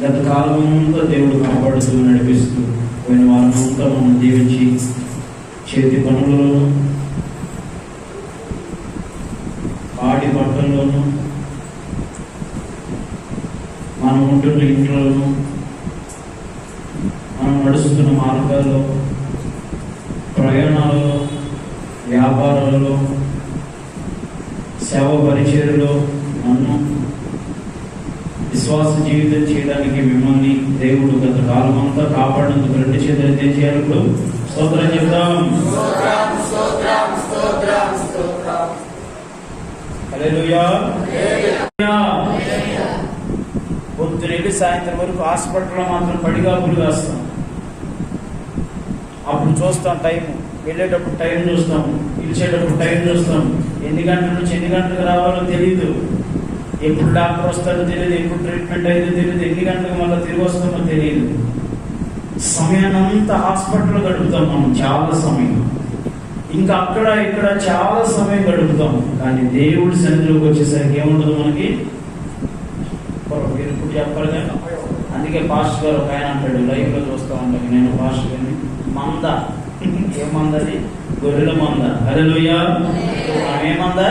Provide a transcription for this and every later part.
గత కాలం అంతా దేవుడు కాపాడుతూ నడిపిస్తూ పోయిన వారం అంతా మనం దీవించి చేతి పనులలోనూ పాడి బట్టల్లోనూ మనం ఉంటున్న ఇంట్లోనూ మనం నడుస్తున్న మార్గాల్లో ప్రయాణాలలో వ్యాపారాలలో సేవ పరిచర్యలో నన్ను విశ్వాస జీవితం చేయడానికి మిమ్మల్ని దేవుడు గత కాలం అంతా కాపాడినందుకు రెండు చేతులు ఎత్తేయాలి. ఇప్పుడు స్తోత్రం చెప్తాం. హల్లెలూయా. పొద్దునెళ్ళి సాయంత్రం వరకు హాస్పిటల్లో మాత్రం పడిగాపులు కాస్తాం. అప్పుడు చూస్తాం టైం, వెళ్ళేటప్పుడు టైం చూస్తాం, పిలిచేటప్పుడు టైం చూస్తాం. ఎన్ని గంటల నుంచి ఎన్ని గంటలకు రావాలో తెలియదు, ఎప్పుడు డాక్టర్ వస్తాడో తెలియదు, ఎప్పుడు ట్రీట్మెంట్ అయితే తెలియదు, ఎన్ని గంటలకు మళ్ళీ తిరిగి వస్తామో తెలియదు. సమయాన్ని అంతా హాస్పిటల్లో గడుపుతాం మనం, చాలా సమయం. ఇంకా అక్కడ ఇక్కడ చాలా సమయం గడుపుతాం. కానీ దేవుడి సన్నిధిలోకి వచ్చేసరికి ఏముండదు మనకి. మీరు ఇప్పుడు చెప్పాలి కానీ అందుకే పాస్టర్ గారు ఒక ఆయన అంటాడు, లైవ్ లో చూస్తూ ఉంటాను నేను పాస్టర్ గారిని, మంద ఏమందది? గొర్రెల మంద. హల్లెలూయా. ఏమంద?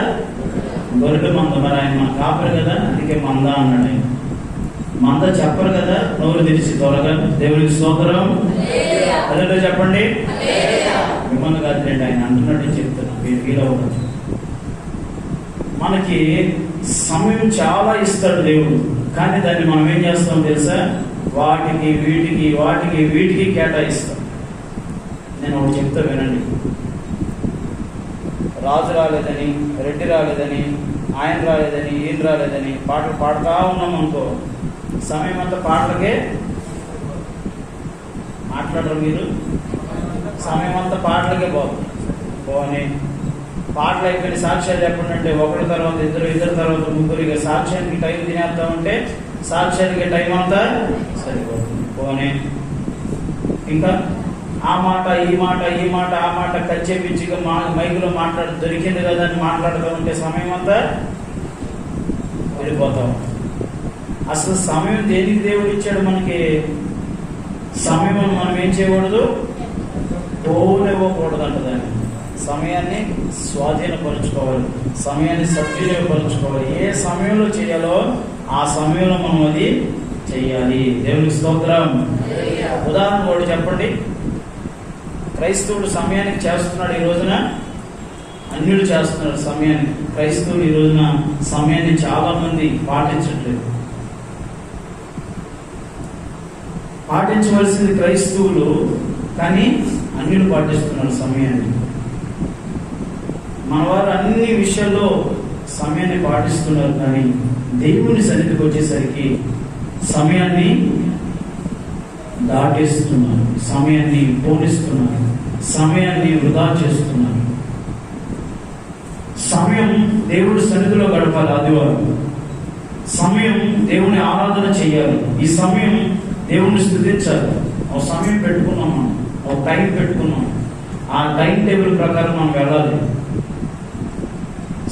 గొర్రెల మంద. మరి ఆయన మన కాపరి కదా, అందుకే మంద అన్నాడు ఆయన. మంద చెప్పరు కదా, నోరు తెరిచి త్వరగా దేవుడికి స్తోత్రం. హల్లెలూయా చెప్పండి. మిమ్మల్ని కాదులేండి, ఆయన అంటున్నట్టు చెప్తున్నా, మీరు ఫీల్ అవ్వవచ్చు. మనకి సమయం చాలా ఇస్తాడు దేవుడు, కానీ దాన్ని మనం ఏం చేస్తాం తెలుసా? వాటికి వీటికి వాటికి వీటికి కేటాయిస్తాం. నేను ఒకటి చెప్తా వినండి. రాజు రాలేదని, రెడ్డి రాలేదని, ఆయన రాలేదని, ఈయన రాలేదని పాటలు పాడుతూ ఉన్నాం అనుకో, సమయం అంతా పాటలకే మాట్లాడరు మీరు. సమయం అంతా పాటలకే పోని పాటలు అయిపోయిన సాక్ష్యాలు చెప్పండి అంటే ఒకరి తర్వాత ఇద్దరు, ఇద్దరు తర్వాత ముగ్గురు, ఇక సాక్ష్యానికి టైం తినేస్తా ఉంటే సాక్ష్యానికి టైం అంతా సరిపోతుంది. పోనీ ఇంకా ఆ మాట ఈ మాట ఈ మాట ఆ మాట కచ్చేపించిగా మైకులో మాట్లాడు దొరికింది కదా అని మాట్లాడుతూ ఉంటే సమయం అంతా వెళ్ళిపోతాం. అసలు సమయం దేనికి దేవుడు ఇచ్చాడు మనకి? సమయం మనం ఏం చేయకూడదు, పోనివ్వకూడదంట. దాన్ని సమయాన్ని స్వాధీనపరుచుకోవాలి, సమయాన్ని సద్వినియోగపరుచుకోవాలి. ఏ సమయంలో చేయాలో ఆ సమయంలో మనం అది చెయ్యాలి. దేవునికి స్తోత్రం. ఉదాహరణ కూడా చెప్పండి. క్రైస్తవుడు సమయానికి చేస్తున్నాడు ఈ రోజున, అన్యులు చేస్తున్నాడు సమయాన్ని. క్రైస్తవుడు ఈ రోజున సమయాన్ని చాలా మంది పాటించట్లేదు. పాటించవలసింది క్రైస్తవులు, కానీ అన్యులు పాటిస్తున్నారు సమయాన్ని. మన వారు అన్ని విషయాల్లో సమయాన్ని పాటిస్తున్నారు, కానీ దేవుని సన్నిధికి వచ్చేసరికి సమయాన్ని దాటేస్తున్నారు, సమయాన్ని పోనిస్తున్నారు, సమయాన్ని వృధా చేస్తున్నారు. సమయం దేవుడి సన్నిధిలో గడపాలి. ఆదివారం సమయం దేవుని ఆరాధన చేయాలి. ఈ సమయం దేవుణ్ణి స్తుతించాలి. ఒక సమయం పెట్టుకున్నాం, మనం ఒక టైం పెట్టుకున్నాం, ఆ టైం టేబుల్ ప్రకారం మనం వెళ్ళాలి.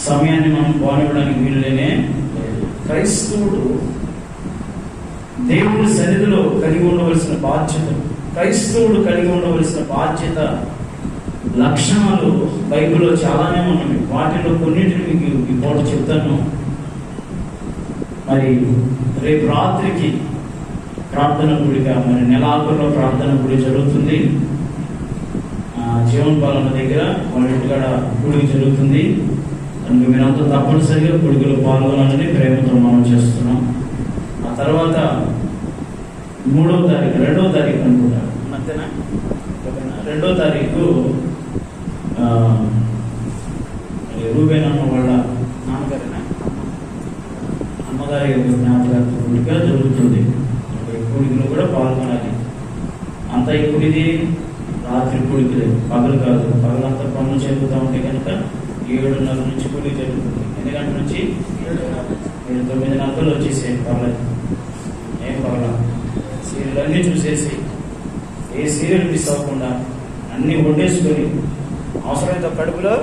సమయాన్ని మనం పోనివ్వడానికి వీలులేనే. క్రైస్తవుడు దేవుని సన్నిధిలో కలిగి ఉండవలసిన బాధ్యత, క్రైస్తవుడు కలిగి ఉండవలసిన బాధ్యత, లక్షణాలు బైబిల్లో చాలానే ఉన్నాయి. వాటిలో కొన్నింటిని మీకు ఈ పూట చెప్తాను. మరి రేపు రాత్రికి ప్రార్థన గుడిగా, మరి నెలాఖరులో ప్రార్థన గుడి జరుగుతుంది. జీవన్ పాలన దగ్గర వాళ్ళ ఇంటికాడ గుడికి జరుగుతుంది. అందుకు మీరంతా తప్పనిసరిగా గుడిలో పాల్గొనాలని ప్రేమతో మనం చేస్తున్నాం. ఆ తర్వాత 3వ తారీఖు 2వ తారీఖు అనుకుంటా, అంతేనా? 2వ తారీఖు రూబేన్ అన్న వాళ్ళ నాన్నగారేనా అమ్మగారి జ్ఞాపకార్థ గుడిగా జరుగుతుంది. గుడిలో కూడా పాల్గొనాలి. అంతా ఈ గుడిది రాత్రి గుడికి, పగలు కాదు. పగలంతా పనులు చెబుతూ ఉంటే కనుక 7:30 నుంచి గుడి జరుగుతుంది. ఎన్ని గంటల నుంచి? 9:40 వచ్చేసేది. పర్లేదు, ఏం పర్లేదు. సీరియల్ అన్నీ చూసేసి, ఏ సీరియల్ మిస్ అవ్వకుండా అన్నీ వండేసుకొని, అవసరమైతే కడుపులో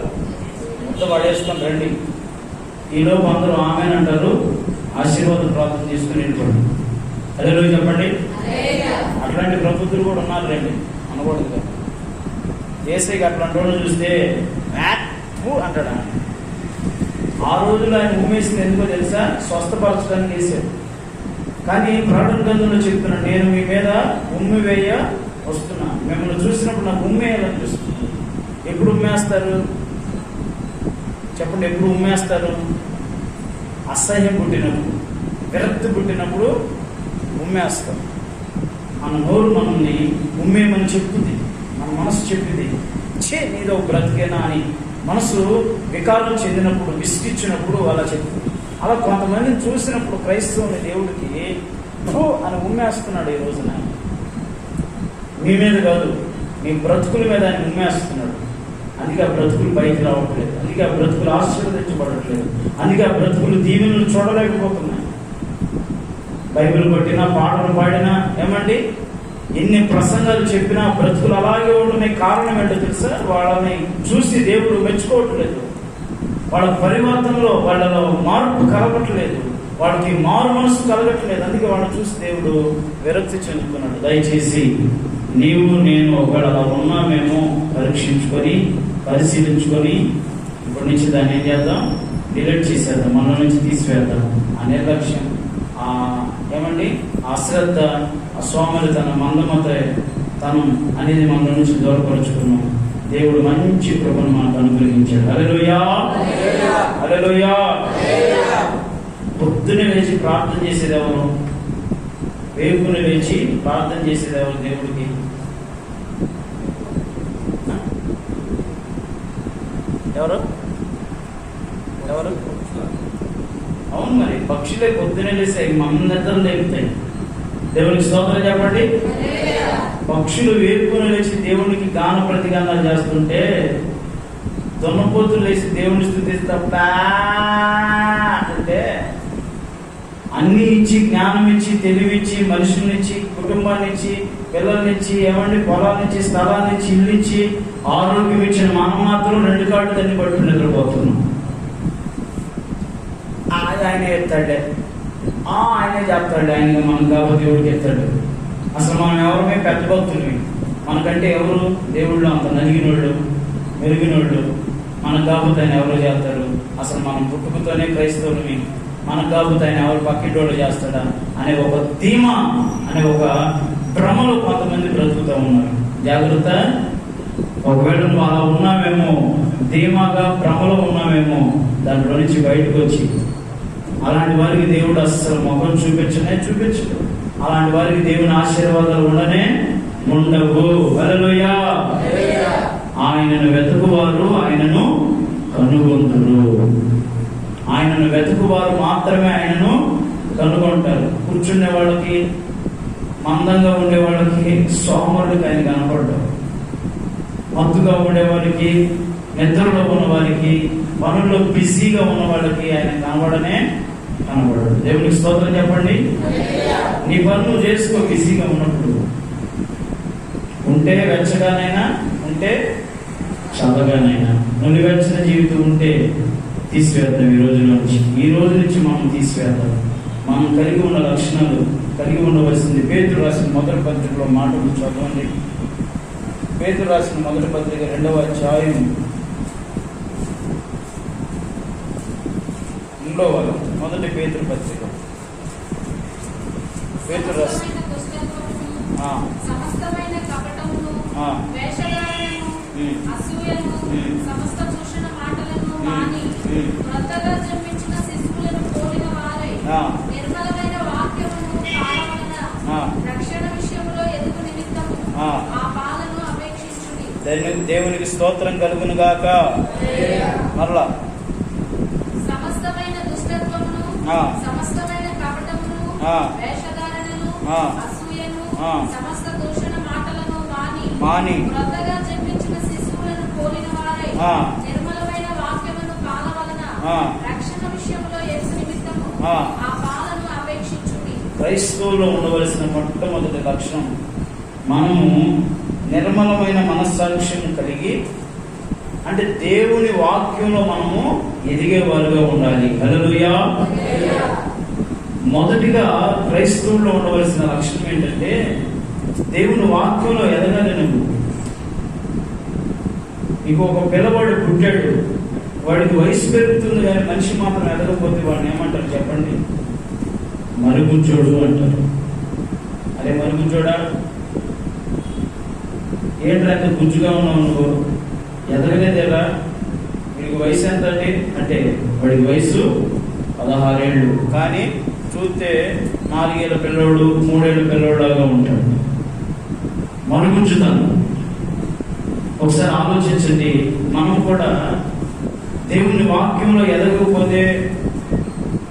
ముద్ద పడేసుకొని రండి. ఈలోపు అందరూ ఆమెన్ అంటారు, ఆశీర్వాదం ప్రార్థన చేసుకుని వెళ్ళిపోండి. హల్లెలూయా చెప్పండి. అట్లాంటి ప్రబుద్ధులు కూడా ఉన్నారు రండి, అనకూడదు కదా. యేసయ్యకి అట్లాంటి వాళ్ళు చూస్తే అంటాడు. ఆ రోజుల్లో ఆయన ఉమ్మేసింది ఎందుకో తెలుసా? స్వస్థపరచడానికి వేసాడు. కానీ ప్రకటన గ్రంథంలో చెప్తున్నాను, నేను మీ మీద ఉమ్మి వేయ వస్తున్నా. మిమ్మల్ని చూసినప్పుడు నాకు ఉమ్మేయాలని చూస్తున్నాను. ఎప్పుడు ఉమ్మేస్తారు చెప్పండి? ఎప్పుడు ఉమ్మేస్తారు? అసహ్యం పుట్టినప్పుడు, విరక్తి పుట్టినప్పుడు ఉమ్మేస్తాం. మన నోరు మనల్ని ఉమ్మేయమని చెప్తుంది, మన మనసు చెప్పింది, నీదో బ్రతికేనా అని. మనసు వికారం చెందినప్పుడు, విసిగిచ్చినప్పుడు అలా చెప్తుంది. అలా కొంతమందిని చూసినప్పుడు క్రైస్తవుని దేవుడికి అని ఉమ్మేస్తున్నాడు. ఈ రోజున మీ మీద కాదు, మీ బ్రతుకుల మీద ఆయన ఉమ్మేస్తున్నాడు. అందుకే ఆ బ్రతుకులు పైకి రావట్లేదు, అందుకే ఆ బ్రతుకులు ఆశీర్వదించబడట్లేదు, అందుకే ఆ బ్రతుకులు దీవెనలు చూడలేకపోతున్నాయి. బైబిల్ కొట్టినా, పాటలు పాడినా, ఏమండి ఎన్ని ప్రసంగాలు చెప్పినా బ్రతుకులు అలాగే ఉంటున్నాయి. కారణం ఏంటో తెలుసా? వాళ్ళని చూసి దేవుడు మెచ్చుకోవట్లేదు, వాళ్ళ పరివర్తనలో వాళ్ళలో మార్పు కలగట్లేదు, వాళ్ళకి మారు మనసు కలగట్లేదు. అందుకే వాళ్ళని చూసి దేవుడు విరక్తి చెందుతున్నాడు. దయచేసి నీవు నేను ఒకవేళ అలా ఉన్నామేమో పరీక్షించుకొని, పరిశీలించుకొని, ఇప్పటి నుంచి దాన్ని ఏం చేద్దాం? డిలీట్ చేసేద్దాం, మన నుంచి తీసివేద్దాం. ఆ నిర్లక్ష్యం, ఏమండి అశ్రద్ధ, అసోమరితనం, మందమతనం అనేది మన నుంచి దూరపరుచుకున్నాం. దేవుడు మంచి కృపను మనకు అనుగ్రహించాడు. హల్లెలూయా, హల్లెలూయా. పొద్దునే లేచి ప్రార్థన చేసేది ఎవరు? వేపుని లేచి ప్రార్థన చేసేది ఎవరు దేవుడికి? ఎవరు? ఎవరు? అవును, మరి పక్షులే పొద్దునే లేస్తాయి, మనందరం లేపుతాయి. దేవునికి స్తోత్రం చెప్పండి. పక్షులు వేపుకొని లేచి దేవునికి గాన ప్రతిగానాలు చేస్తుంటే, దొన్నపోతులు లేచి దేవుని స్తుతిస్తా అంటే, అన్ని ఇచ్చి, జ్ఞానం ఇచ్చి, తెలివిచ్చి, మనుషుల్నిచ్చి, కుటుంబాన్నిచ్చి, పిల్లల్నిచ్చి, ఏమండి పొలాన్నిచ్చి, స్థలాన్నిచ్చి, ఇల్లునిచ్చి, ఆరోగ్యం ఇచ్చిన మనం మాత్రం 2 కాళ్ళు తన్ని పట్టు నిద్రపోతున్నాం. ఆయన ఎత్తాడే, ఆయనే చెప్తాడు, ఆయన మనం కాబట్టి దేవుడికి ఎత్తాడు. అసలు మనం ఎవరమే పెద్ద భక్తులమే, మనకంటే ఎవరు దేవుళ్ళు అంత నలిగినోళ్ళు, మెరిగినోళ్ళు. మనకు కాబట్టి ఆయన ఎవరు చేస్తారు? అసలు మనం పుట్టుకతోనే క్రైస్తవులమి, మనకు కాబట్టి ఆయన ఎవరు పక్కింటోళ్ళు చేస్తాడా అనే ఒక ధీమా, అనే ఒక భ్రమలో కొంతమంది బ్రతుకుతూ ఉన్నారు. జాగ్రత్త. ఒకవేళ నువ్వు అలా ఉన్నావేమో, ధీమాగా భ్రమలో ఉన్నావేమో, దాంట్లో నుంచి బయటకు వచ్చి, అలాంటి వారికి దేవుడు అస్సలు ముఖం చూపించడు. అలాంటి వారికి దేవుని ఆశీర్వాదాలు ఉండవు. హల్లెలూయా. ఆయనను వెతుకువారు ఆయనను కనుగొందురు. ఆయనను వెతుకువారు మాత్రమే ఆయనను కనుగొంటారు. కూర్చునే వాళ్ళకి, మందంగా ఉండే వాళ్ళకి, సోమరుడికి ఆయన కనపడ్డారు. మత్తుగా ఉండే వాళ్ళకి, నిద్రలో ఉన్న వారికి, పనుల్లో బిజీగా ఉన్న వాళ్ళకి ఆయన కనబడడు. దేవునికి స్తోత్రం చెప్పండి. నీ పనులు చేసుకో బిజీగా ఉన్నప్పుడు. ఉంటే వెచ్చగానైనా, ఉంటే చల్లగానైనా, నులివెచ్చని జీవితం ఉంటే తీసివేద్దాం. ఈ రోజు నుంచి మనం తీసివేద్దాం. మనం కలిగి ఉన్న లక్షణాలు, కలిగి ఉండవలసింది. పేతురు రాసిన మొదటి పత్రికలో మాటలు చదవండి. పేతురు రాసిన మొదటి పత్రిక 2వ అధ్యాయం 3వ మొదటి పేతురు పత్రిక. పేతురు రాసిన సమస్తమైన కపటమును, వేషధారణను, అసూయను, సమస్త దూషణ మాటలను మాని, క్రొత్తగా జన్మించిన శిశువులను పోలిన వారై, నిర్మలమైన వాక్యమును పాలవలన రక్షణ విషయంలో ఎదుగు నిమిత్తము ఆ పాలను అపేక్షించుడి. దేవునికి స్తోత్రం కలుగును గాక. మరలా సమస్తమైన దుష్టత్వమును, సమస్తమైన కపటమును, వేషధారణను, అసూయను, సమస్త దూషణ మాటలను మాని, క్రొత్తగా జన్మించిన శిశువులను పోలిన వారై, నిర్మలమైన వాక్యమును పాలవలన రక్షణ విషయంలో ఎదుగు నిమిత్తము ఆ పాలను అపేక్షించుడి. క్రైస్తవుల్లో ఉండవలసిన మొట్టమొదటి లక్షణం, మనము నిర్మలమైన మనస్సాక్ష్యం కలిగి, అంటే దేవుని వాక్యంలో మనము ఎదిగేవారుగా ఉండాలి. హల్లెలూయా. మొదటిగా క్రైస్తవుల్లో ఉండవలసిన లక్షణం ఏంటంటే దేవుని వాక్యంలో ఎదగాలి నువ్వు. నీకు ఒక పిల్లవాడు పుట్టాడు, వాడికి వయసు పెరుగుతుంది కానీ మనిషి మాత్రం ఎదగకపోతే వాడిని ఏమంటారు చెప్పండి? మరుగుజ్జోడు అంటారు. అదే మరుగుజ్జోడా, ఏంట్రా ఎంత గుజ్జుగా ఉన్నావు నువ్వు, ఎదగలేదేరా, వీడికి వయసు ఎంత అంటే వాడికి వయసు 16 ఏళ్ళు, కానీ చూస్తే 4 ఏళ్ళ పిల్లోడు 3 ఏళ్ళ పిల్లోడులాగా ఉంటాడు. మరుగుజ్జుతాను. ఒకసారి ఆలోచించండి, మనం కూడా దేవుని వాక్యంలో ఎదగకపోతే,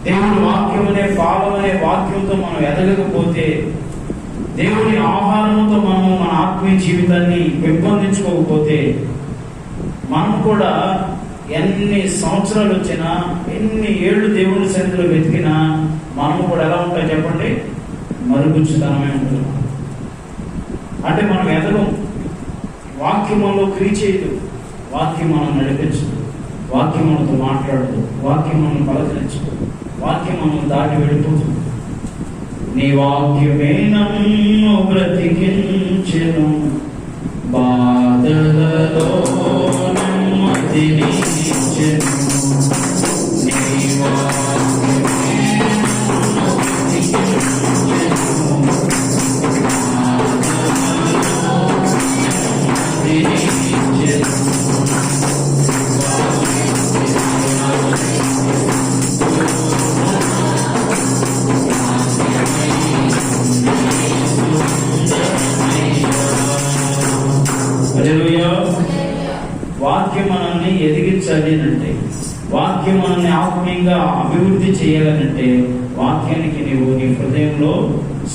దేవుని వాక్యం అనే పాలం అనే వాక్యంతో మనం ఎదగకపోతే, దేవుని ఆహారంతో మనం మన ఆత్మీయ జీవితాన్ని పెంపొందించుకోకపోతే, మనం కూడా ఎన్ని సంవత్సరాలు వచ్చినా, ఎన్ని ఏళ్ళు దేవుని సన్నిధిలో వెతికినా మనం కూడా ఎలా ఉంటాం చెప్పండి? మరుగుజ్జుతనమే ఉంటుంది. అంటే మనం ఎదగం. వాక్యం మనలో క్రియ చేయదు, వాక్యం మనం నడిపించదు, వాక్యం మనతో మాట్లాడదు, వాక్యం మనం పలకరించదు, వాక్యం మనం దాటి వెళ్ళిపోతుంది. నీ వాక్యమే నన్ను బ్రతికించెను, బాధలలో నెమ్మదినిచ్చెను. నీ వాక్యమే నన్ను బ్రతికించెను, బాధలలో నెమ్మదినిచ్చెను. వాక్యం మనల్ని ఎదిగించాలి అంటే, వాక్యం మనల్ని ఆత్మీయంగా అభివృద్ధి చేయాలనంటే, వాక్యానికి నీవు నీ హృదయంలో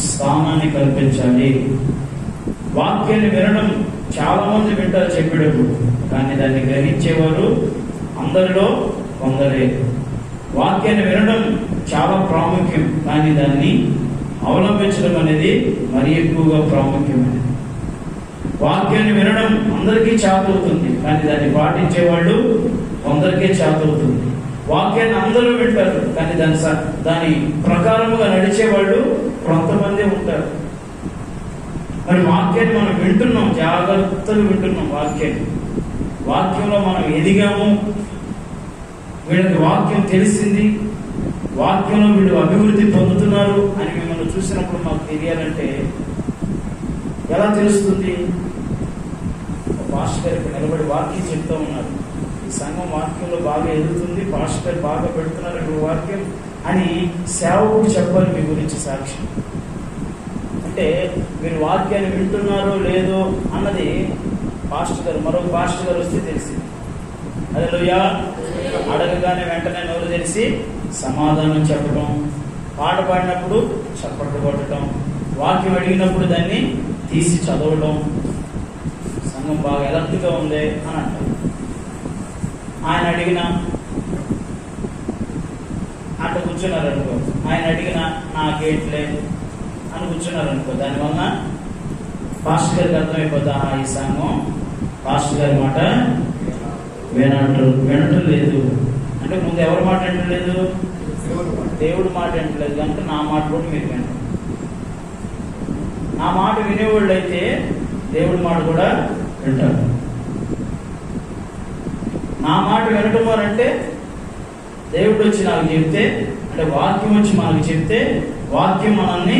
స్థానాన్ని కల్పించాలి. వాక్యాన్ని వినడం చాలా మంది వింటారు చెప్పేటప్పుడు, కానీ దాన్ని గ్రహించేవారు అందరిలో కొందరే. వాక్యాన్ని వినడం చాలా ప్రాముఖ్యం, కానీ దాన్ని అవలంబించడం అనేది మరి ఎక్కువగా ప్రాముఖ్యమైనది. వాక్యాన్ని వినడం అందరికీ చేతవుతుంది, కానీ దాన్ని పాటించేవాళ్ళు కొందరికే చేతవుతుంది. వాక్యాన్ని అందరూ వింటారు, కానీ దాని ప్రకారముగా నడిచేవాళ్ళు కొంతమంది ఉంటారు. మరి వాక్యాన్ని మనం వింటున్నాం, జాగ్రత్తగా వింటున్నాం వాక్యాన్ని. వాక్యంలో మనం ఎదిగాము, వీళ్ళకి వాక్యం తెలిసింది, వాక్యంలో వీళ్ళు అభివృద్ధి పొందుతున్నారు అని మిమ్మల్ని చూసినప్పుడు మాకు తెలియాలంటే ఎలా తెలుస్తుంది? పాస్టర్ గారు నిలబడి వాక్యం చెప్తూ ఉన్నారు, ఈ సంఘం వాక్యంలో బాగా ఎదుగుతుంది, పాస్టర్ గారు బాగా పెడుతున్నారు ఇప్పుడు వాక్యం అని సేవకుడు చెప్పాలి మీ గురించి సాక్ష్యం. అంటే మీరు వాక్యాన్ని వింటున్నారో లేదో అన్నది పాస్టర్ గారు, మరో పాస్టర్ గారు వస్తే తెలిసింది. హల్లెలూయా. అడగగానే వెంటనే నోరు తెరిచి సమాధానం చెప్పడం, పాట పాడినప్పుడు చప్పట్లు కొట్టడం, వాక్యం అడిగినప్పుడు దాన్ని తీసి చదవడం, సంఘం బాగా ఎలర్ట్గా ఉంది అని అంటారు. ఆయన అడిగిన అట్లా కూర్చున్నారు అనుకో, ఆయన అడిగిన నాకేట్లే అని కూర్చున్నారు అనుకో, దానివల్ల పాస్టర్ గారికి అర్థమైపోతా ఈ సంఘం పాస్టర్ గారి మాట వినటం లేదు. అంటే ముందు ఎవరి మాట వినట్లేదు? దేవుడి మాట వినట్లేదు కనుక నా మాట కూడా మీరు వినండి. నా మాట వినేవాళ్ళు అయితే దేవుడి మాట కూడా వింటారు. నా మాట వినటం అంటే దేవుడు వచ్చి నాకు చెప్తే, అంటే వాక్యం వచ్చి మనకు చెప్తే వాక్యం మనల్ని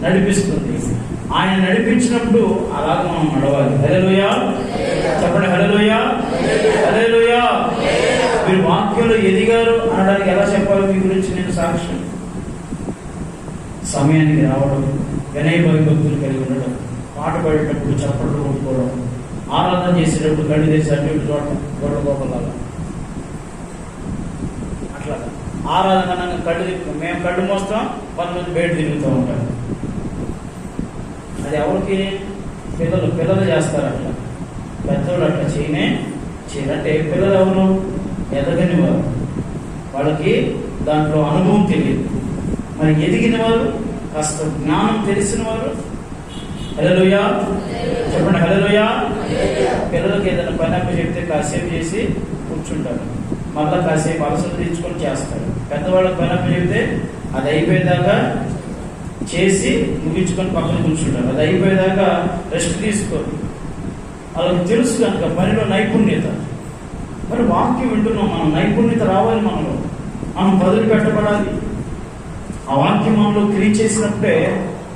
నడిపిస్తుంది. ఆయన నడిపించినప్పుడు అలాగ మనం నడవాలి. హల్లెలూయా చెప్పండి, హల్లెలూయా హల్లెలూయా. మీరు వాక్యంలో ఎదిగారు అనడానికి ఎలా చెప్పాలి మీ గురించి నేను సాక్ష్యం? సమయానికి రావడం, వినయ భయభక్తులు కలిగి ఉండడం, పాట పాడేటప్పుడు చప్పట్లు కొట్టుకోవడం, ఆరాధన చేసేటప్పుడు కళ్ళు తెసి అటు ఇటు చూడటం, గొడవలాగా అట్లా. ఆరాధన మేము కళ్ళు మోస్తాం, కొంతమంది బయట తిరుగుతూ ఉంటారు. అది ఎవరికి? పిల్లలు చేస్తారు అట్లా, పెద్దోళ్ళు అట్లా చేయనంటే పిల్లలు ఎవరు? ఎదగని వారు, వాళ్ళకి దాంట్లో అనుభవం తెలియదు. మరి ఎదిగిన వారు, కాస్త జ్ఞానం తెలిసిన వారు, హల్లెలూయా చెప్పండి, హల్లెలూయా. పిల్లలకి ఏదైనా పని అప్పు చెప్తే కాసేపు చేసి కూర్చుంటారు, మళ్ళీ కాసేపు అలసలు తీర్చుకొని చేస్తారు. పెద్దవాళ్ళకి పని అప్పు చెప్తే అది అయిపోయేదాకా చేసి ముగించుకొని పక్కన కూర్చుంటారు. అది అయిపోయేదాకా రెస్ట్ తీసుకోరు. వాళ్ళకి తెలుసు కనుక పనిలో నైపుణ్యత. మరి వాక్యం వింటున్నాం, మనం నైపుణ్యత రావాలి, మనలో మనం బదులు పెట్టబడాలి. ఆ వాక్యం మనలో క్రియ చేసినప్పుడే,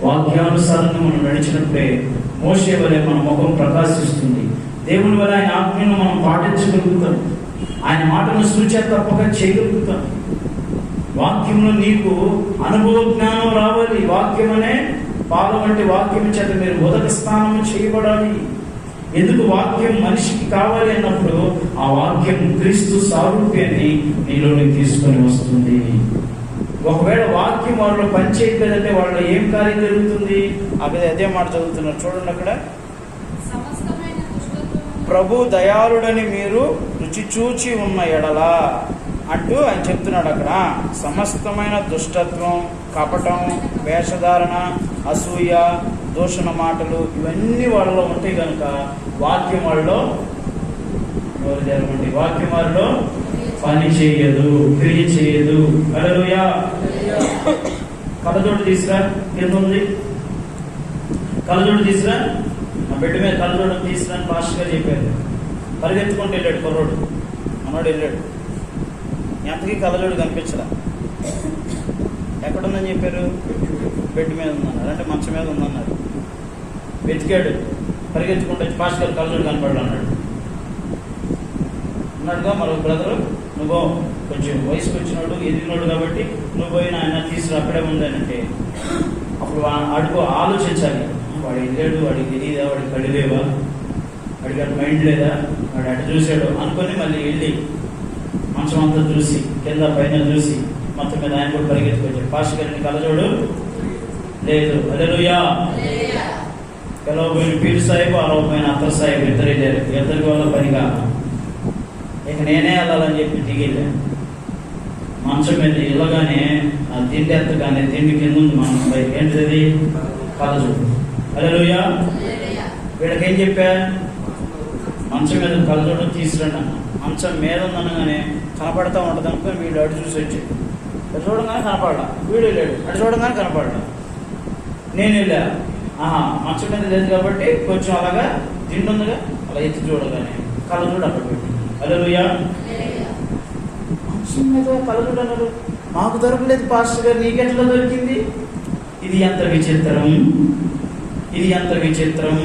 వాక్యానుసారంగా మనం నడిచినప్పుడే మోషే వలె మన ముఖం ప్రకాశిస్తుంది. దేవుని వల్ల ఆయన ఆజ్ఞను మనం పాటించగలుగుతాం. ఆయన మాటను సూచన తప్పక చేయగలుగుతాం. వాక్యంలో నీకు అనుభవ జ్ఞానం రావాలి. వాక్యం అనే పాలు వంటి వాక్యం చేత మీరు మొదటి స్థానం చేయబడాలి. ఎందుకు వాక్యం మనిషికి కావాలి అన్నప్పుడు ఆ వాక్యం క్రీస్తు సారూప్యాన్ని నీలోని తీసుకొని వస్తుంది. ఒకవేళ వాక్యం వాళ్ళలో పనిచేయలేదంటే వాళ్ళలో ఏం కార్యం జరుగుతుంది? అదే మాట చదువుతున్నారు చూడండి అక్కడ. ప్రభు దయాళుడని మీరు రుచి చూచి ఉన్న ఎడలా అంటూ ఆయన చెప్తున్నాడు అక్కడ. సమస్తమైన దుష్టత్వం, కపటం, వేషధారణ, అసూయ, దూషణ మాటలు ఇవన్నీ వాళ్ళలో ఉంటాయి కనుక వాక్యం వాళ్ళలో వాక్యం వాళ్ళలో పని చేయదు, క్రియ చేయదు. హల్లెలూయా. కళ్ళజోడు తీసురా, కింద ఉంది కళ్ళజోడు తీసురా, నా బిడ్డ మీద కళ్ళజోడు తీసురా అని ఫాస్ట్గా చెప్పారు. పరిగెత్తుకుంటూ వెళ్ళాడు కుర్రోడు, మనోడు వెళ్ళాడు. ఎంతకీ కళ్ళజోడు కనిపించరా. ఎక్కడుందని చెప్పారు? బెడ్ మీద ఉందన్నారు, అంటే మంచం మీద ఉందన్నారు. వెతికాడు, పరిగెత్తుకుంటూ వచ్చి ఫాస్ట్గా కళ్ళజోడు కనపడాడు అన్నాడు. అన్నాడుగా మరో బ్రదరు, నువ్వు కొంచెం వయసుకు వచ్చినాడు, ఎదిగినాడు కాబట్టి నువ్వు పోయిన ఆయన తీసుకురా అక్కడే ఉందనంటే అప్పుడు అడుగు ఆలోచించాలి. వాడు వెళ్ళాడు, వాడికి తెలియదా, వాడికి కళ్ళు లేవా, వాడికి అటు మైండ్ లేదా, వాడు అటు చూశాడు అనుకొని మళ్ళీ వెళ్ళి మంచం అంతా చూసి కింద పైన చూసి మొత్తం మీద ఆయన కూడా పరిగెత్తుకొచ్చాడు. పాస్టర్ గారిని కళ్ళజోడు లేదు. హల్లెలూయా. పిలవబోయిన పీర్ సాహిబ్, అలవపోయిన అత్తర్ సాహిబ్ ఇద్దరు వల్ల పనిగా ఇక నేనే వెళ్ళాలని చెప్పి దిగిలే. మంచం మీద ఇళ్ళగానే ఆ తిండి ఎత్తగానే తిండి కింద ఉంది మనం పైకి. ఏంటిది? కళ్ళజోడు. హల్లెలూయా. వీళ్ళకేం చెప్పా? మంచం మీద కళ్ళజోడు తీసుకురండి అన్న. మంచం మీద ఉందనగానే కనపడతా ఉంటుంది అనుకుని వీడు అటు చూసి వచ్చాడు. అటు చూడగానే కనపడ్డా, వీడు వెళ్ళాడు, అటు చూడగానే కనపడ్డా, నేను వెళ్ళా. మంచం మీద లేదు కాబట్టి కొంచెం అలాగా తింటుందిగా అలా ఎత్తి చూడగానే కళ్ళజోడు అక్కడ పెట్టి. హల్లెలూయా. మంచం మీద కళ్ళజోడు అన్నారు. మాకు దొరకలేదు పాస్టర్ గారు, నీకెట్లా దొరికింది? ఇది ఎంత విచిత్రం, ఇది ఎంత విచిత్రం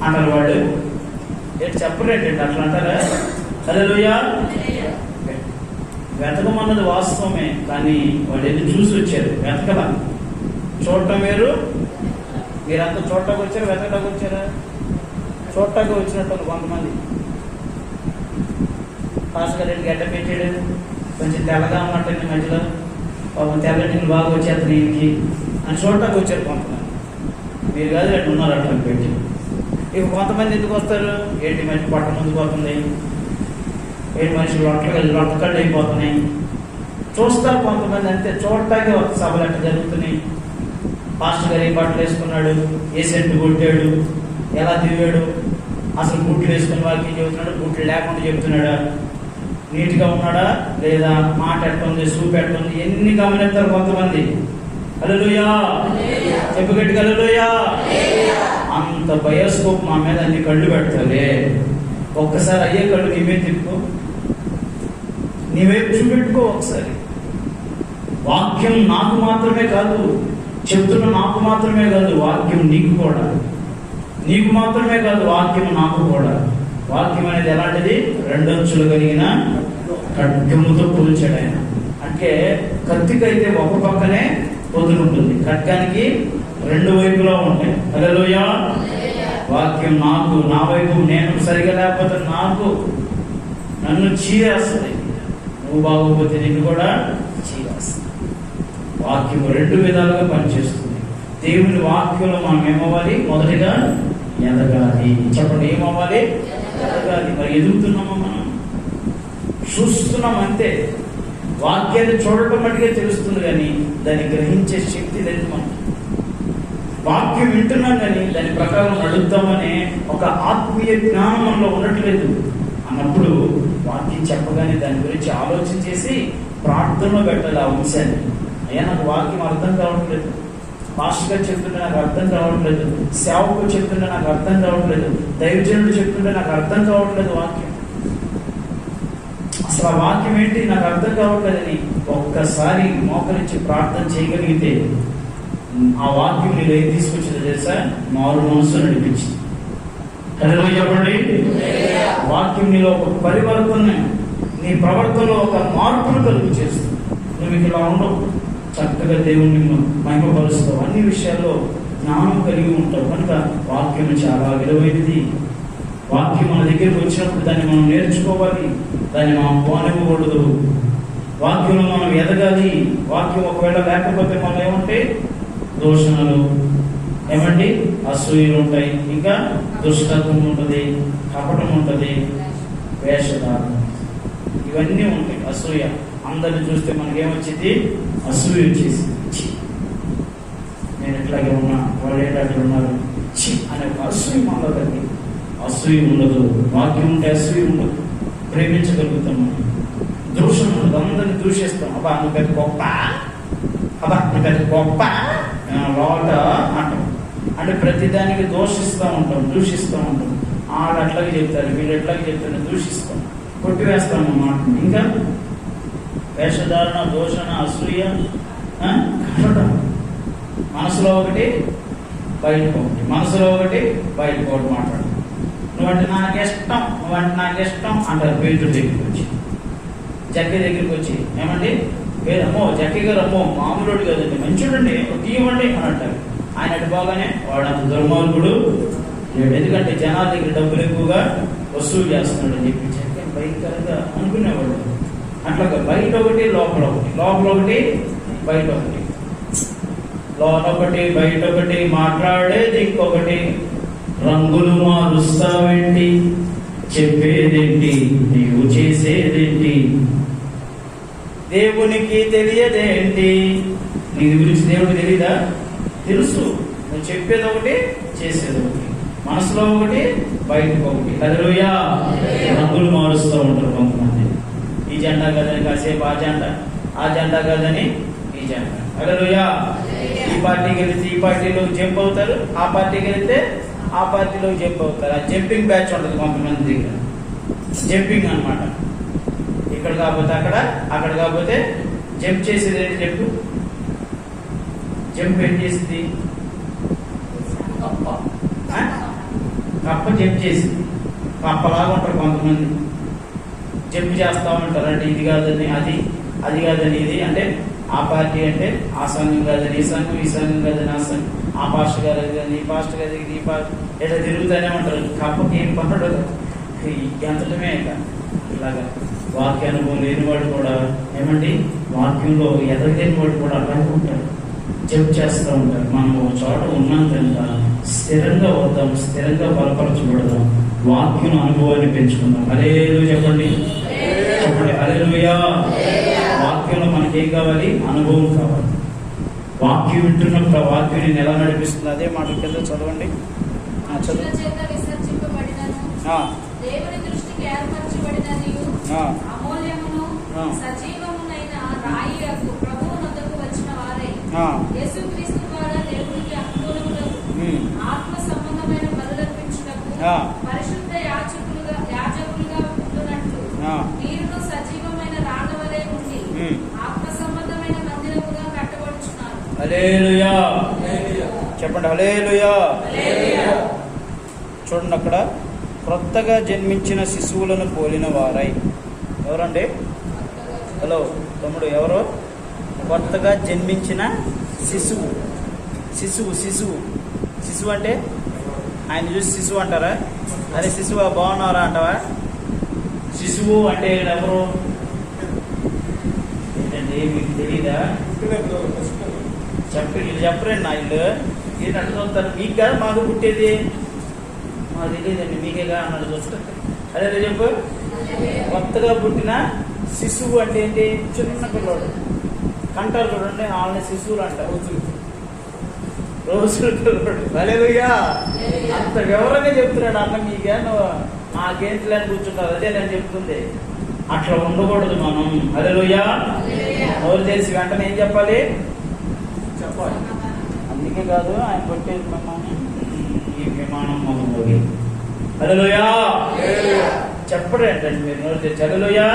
అంటారు వాళ్ళు. ఏంటి చెప్పరేంటండి అట్లా అంటారా? హల్లెలూయా. వెతకమన్నది వాస్తవమే, కానీ వాళ్ళు వెళ్ళి చూసి వచ్చారు. వెతకలా, చూడటం వేరు. మీరంతా చూడటానికి వచ్చారు, వెతకడానికి వచ్చారా? చూడటానికి వచ్చినట్టు కొంతమంది. పాస్టర్ గారు గడ్డ పెట్టాడు, కొంచెం తెల్లగా ఉన్నట్టు మధ్యలో తెల్లటి బాగా వచ్చేస్తాను ఈయనకి అని చూడటానికి వచ్చారు కొంతమంది. మీరు కాదు అట్లా ఉన్నారు అట్లా పెట్టి. ఇక కొంతమంది ఎందుకు వస్తారు? ఏంటి మనిషి పట్ట ముందుకు పోతుంది, ఏంటి మనుషులు లొట్టకళ్ళు అయిపోతున్నాయి చూస్తారు కొంతమంది. అంతే, చూడటానికి ఒక సభలు అట్లా జరుగుతున్నాయి. పాస్టర్ గారు ఏ బట్టలు వేసుకున్నాడు, ఏ సెంటు కొట్టాడు, ఎలా తిరిగాడు, అసలు బూట్లు వేసుకుని వాక్యం చెబుతున్నాడు, బూట్లు లేకుండా చెబుతున్నాడా, నీట్గా ఉన్నాడా లేదా, మాట ఎట్టుంది, సూపు ఎట్టుంది, ఎన్ని గమనిస్తారు కొంతమంది. హల్లెలూయా. చెప్పు గట్టిగా హల్లెలూయా. అంత బయోస్కోప్ మా మీద అన్ని కళ్ళు పెడతారే. ఒక్కసారి అయ్యే కళ్ళు నీవే తిప్పుకో, నీవైపు చూపెట్టుకో ఒకసారి. వాక్యం నాకు మాత్రమే కాదు, చెప్తున్న నాకు మాత్రమే కాదు, వాక్యం నీకు కూడా. నీకు మాత్రమే కాదు, వాక్యం నాకు కూడా. వాక్యం అనేది ఎలాంటిది? రెండంచులు కలిగిన ఖడ్గముతో పోల్చాడు ఆయన. అంటే కత్తికైతే ఒక పక్కనే పొద్దునుంటుంది, ఖడ్గానికి రెండు వైపులా ఉంటాయి. హల్లెలూయా. వాక్యం నాకు, నా వైపు నేను సరిగా లేకపోతే నన్ను చీరేస్తుంది, నువ్వు బాగోకపోతే నిన్ను కూడా చీరేస్తుంది. వాక్యం రెండు విధాలుగా పనిచేస్తుంది. దేవుని వాక్యంలో మనం ఏమవ్వాలి? మొదటిగా ఎదగాలి. చెప్పండి, ఏమవ్వాలి? ఎదగాలి. మరి ఎదుగుతున్నామా? మనం చూస్తున్నాం అంతే. వాక్యాన్ని చూడటం మట్టుగా తెలుస్తుంది, కానీ దాన్ని గ్రహించే శక్తి లేదు మనకి. వాక్యం వింటున్నాం కానీ దాని ప్రకారం నడుద్దామనే ఒక ఆత్మీయ జ్ఞానం మనలో ఉండట్లేదు. అన్నప్పుడు వాక్యం చెప్పగానే దాని గురించి ఆలోచన చేసి ప్రార్థనలో పెట్టాలి ఆ అంశాన్ని. అయ్యా నాకు వాక్యం అర్థం కావట్లేదు, పాస్టర్ గారు చెప్తుంటే నాకు అర్థం కావట్లేదు, సేవకుడు చెప్తుంటే నాకు అర్థం కావట్లేదు, దైవజనుడు చెప్తుంటే నాకు అర్థం కావట్లేదు వాక్యం, అసలు ఆ వాక్యం ఏంటి నాకు అర్థం కావట్లేదని ఒక్కసారి మోకరించి ప్రార్థన చేయగలిగితే ఆ వాక్యం నీలో ఏం తీసుకొచ్చిందో తెలుసా? మారు మనసు నడిపించింది. హల్లెలూయా చెప్పండి. వాక్యం నీలో ఒక పరివర్తన, నీ ప్రవర్తనలో ఒక మార్పును కలుగు చేస్తుంది. నువ్వు ఇలా ఉండవు, చక్కగా దేవుణ్ణి మహిమపరుస్తావు, అన్ని విషయాల్లో జ్ఞానం కలిగి ఉంటావు. కనుక వాక్యం చాలా విలువైనది. వాక్యం మన దగ్గరికి వచ్చినప్పుడు దాన్ని మనం నేర్చుకోవాలి, దాన్ని మనం పోనివ్వకూడదు. వాక్యంలో మనం ఎదగాలి. వాక్యం ఒకవేళ లేకపోతే మనం ఏమంటే దూషణలు, ఏమండి అసూయలు ఉంటాయి, ఇంకా దుష్టత్వం ఉంటుంది, కపటం ఉంటుంది, వేషధారణ, ఇవన్నీ ఉంటాయి. అసూయ, అందరిని చూస్తే మనకేమొచ్చింది? అసూయ వచ్చేసి నేను ఎట్లాగే ఉన్నా, వాళ్ళు ఏంటంటే ఉన్నారు అనే ఒక అసూయ మనలో కలిగి. అసూయ ఉండదు. వాక్యం ఉంటే అసూయ ఉండదు. ప్రేమించగలుగుతాం మనం. దూషణ ఉండదు. అందరిని దూషిస్తాం. అబ్బా నువ్వు పెద్ద గొప్ప, అబ్బా నువ్వు పెద్ద గొప్ప లోట అంటాం. అంటే ప్రతిదానికి దూషిస్తూ ఉంటాం, దూషిస్తూ ఉంటాం. వాళ్ళు అట్లాగే చెప్తారు, వీళ్ళు ఎట్లాగే చెప్తారు, దూషిస్తాం, కొట్టివేస్తాం అన్నమాట. ఇంకా వేషధారణ, దూషణ, అసూయ, కట్టడం. మనసులో ఒకటి, బయటకు ఒకటి, మనసులో ఒకటి, బయటకు ఒకటి మాట్లాడడం. నువ్వంటే నాకు ఇష్టం, నువ్వంటే నాకు ఇష్టం అంటారు. పేరు దగ్గరికి వచ్చి, జక్కి దగ్గరికి వచ్చి, ఏమండి పేరమ్మో జక్కి గారు, అమ్మో మామూలుడు కదండి, మంచిడండి, తీయమండి అని అంటారు. ఆయన అటు బాగానే వాడు అంత దుర్మార్గుడు లేడు, ఎందుకంటే జనాల దగ్గర డబ్బులు ఎక్కువగా వసూలు చేస్తున్నాడు అని చెప్పి జక్కి భయంకరంగా అనుకునేవాడు. అట్లాగా బయట ఒకటి, లోపల ఒకటి, లోపల ఒకటి, బయట ఒకటి, లోనొకటి బయట ఒకటి, మాట్లాడేది ఇంకొకటి, రంగులు మారుస్తావేంటి, చెప్పేదేంటి, నీవు చేసేదేంటి, దేవునికి తెలియదేంటి. నీ గురించి దేవుడికి తెలీదా? తెలుసు. నువ్వు చెప్పేది ఒకటి, చేసేది ఒకటి, మనసులో ఒకటి, బయటకు ఒకటి. హల్లెలూయా. రంగులు మారుస్తూ ఉంటారు కొంతమంది. ఈ జెండా కదని కాసేపు ఆ జెండా కదని ఈ జెండా. హల్లెలూయా. ఈ పార్టీకి వెళితే ఈ పార్టీలో జంప్ అవుతారు, ఆ పార్టీకి వెళితే ఆ పార్టీలో జంప్ అవుతారు. ఆ జంపింగ్ బ్యాచ్ ఉంటుంది కొంతమంది దగ్గర. జంపింగ్ అన్నమాట. ఇక్కడ కాకపోతే అక్కడ, అక్కడ కాకపోతే జంప్ చేసేది ఏంటి చెప్పు? జంప్ ఏం చేసింది? కప్ప జంప్ చేసింది. కప్పలాగా ఉంటారు కొంతమంది, జంప్ చేస్తా ఉంటారు. అంటే ఇది కాదని అది, అది కాదని ఇది, అంటే ఆ పార్టీ అంటే ఆ సంఘం కాదని ఈ సంఘం, ఈ సంఘం కాదని ఆ సంఘం, ఆ పాస్టర్ గారు కానీ ఈ పాస్టర్ గారు ఈ పాస్టర్, ఇట్లా తిరుగుతూనే ఉంటారు. కప్పకి ఏం పడదు, ఎంతటమే ఇలాగా. వాక్య అనుభవం లేని వాడు కూడా, ఏమండి వాక్యంలో ఎదగలేని వాడు కూడా అలాగే ఉంటారు, జంప్ చేస్తూ ఉంటారు. మనం ఒక చోట ఉన్నాం కనుక స్థిరంగా వద్దాం, స్థిరంగా బలపరచబడదాం, వాక్యం అనుభవాన్ని పెంచుకుందాం. హల్లెలూయా చెప్పండి, చెప్పండి హల్లెలూయా. వాక్యంలో మనకేం కావాలి? అనుభవం కావాలి. వాక్యం వింటున్నప్పుడు ఆ వాక్యం నేను ఎలా నడిపిస్తుంది? అదే మాట కింద చదవండి. దేవుని దృష్టికి ఏర్పరచబడినదియు అమూల్యమును సజీవమునైన రాయియకు ప్రభువు వద్దకు వచ్చిన వారై యేసుక్రీస్తు ద్వారా దేవునికి అనుకూలములకు ఆత్మ సంబంధమైన బలులర్పించుటకు పరిశుద్ధ యాజకులుగా ఉంటున్నట్లు మీరును సజీవమైన రాళ్ల వలె ఉండి ఆత్మ సంబంధమైన మందిరముగా కట్టబడుచున్నారు. హల్లెలూయా చెప్పండి. హల్లెలూయా. చూడండి అక్కడ, క్రొత్తగా జన్మించిన శిశువులను పోలిన వారై. ఎవరండి? హలో తమ్ముడు, ఎవరు? కొత్తగా జన్మించిన శిశువు. శిశువు శిశువు శిశువు అంటే ఆయన చూసి శిశువు అంటారా? అదే శిశువు బాగున్నారా అంటావా? శిశువు అంటే ఎవరు? ఏంటండి మీకు తెలీదా? చెప్పరండి నా ఇల్లు ఏంటి అట్లా చూస్తారు. మీకు కదా మాకు పుట్టేది, మాకు తెలియదండి, మీకేగా అన్నది చూస్తారు. అదే చెప్పు. కొత్తగా పుట్టిన శిశువు అంటే ఏంటి? చిన్న పిల్లడు కంటారు చూడండి, వాళ్ళని శిశువులు అంటారు. రోజులు పిల్లడు. హల్లెలూయా. అంత వివరంగా చెప్తున్నాడు అన్న. మీకే నువ్వు నాకేంటి అని కూర్చుంటారు. అదే నేను చెప్తుంది. అట్లా ఉండకూడదు మనం. హల్లెలూయా. నోరు తెలిసి వెంటనే ఏం చెప్పాలి? చెప్పాలి. అందుకే కాదు ఆయన కొట్టేది మిమ్మల్ని, ఈ విమానం మొదలు. హల్లెలూయా. చెప్పడు ఏంటండి మీరు నోరు తెచ్చి? హల్లెలూయా.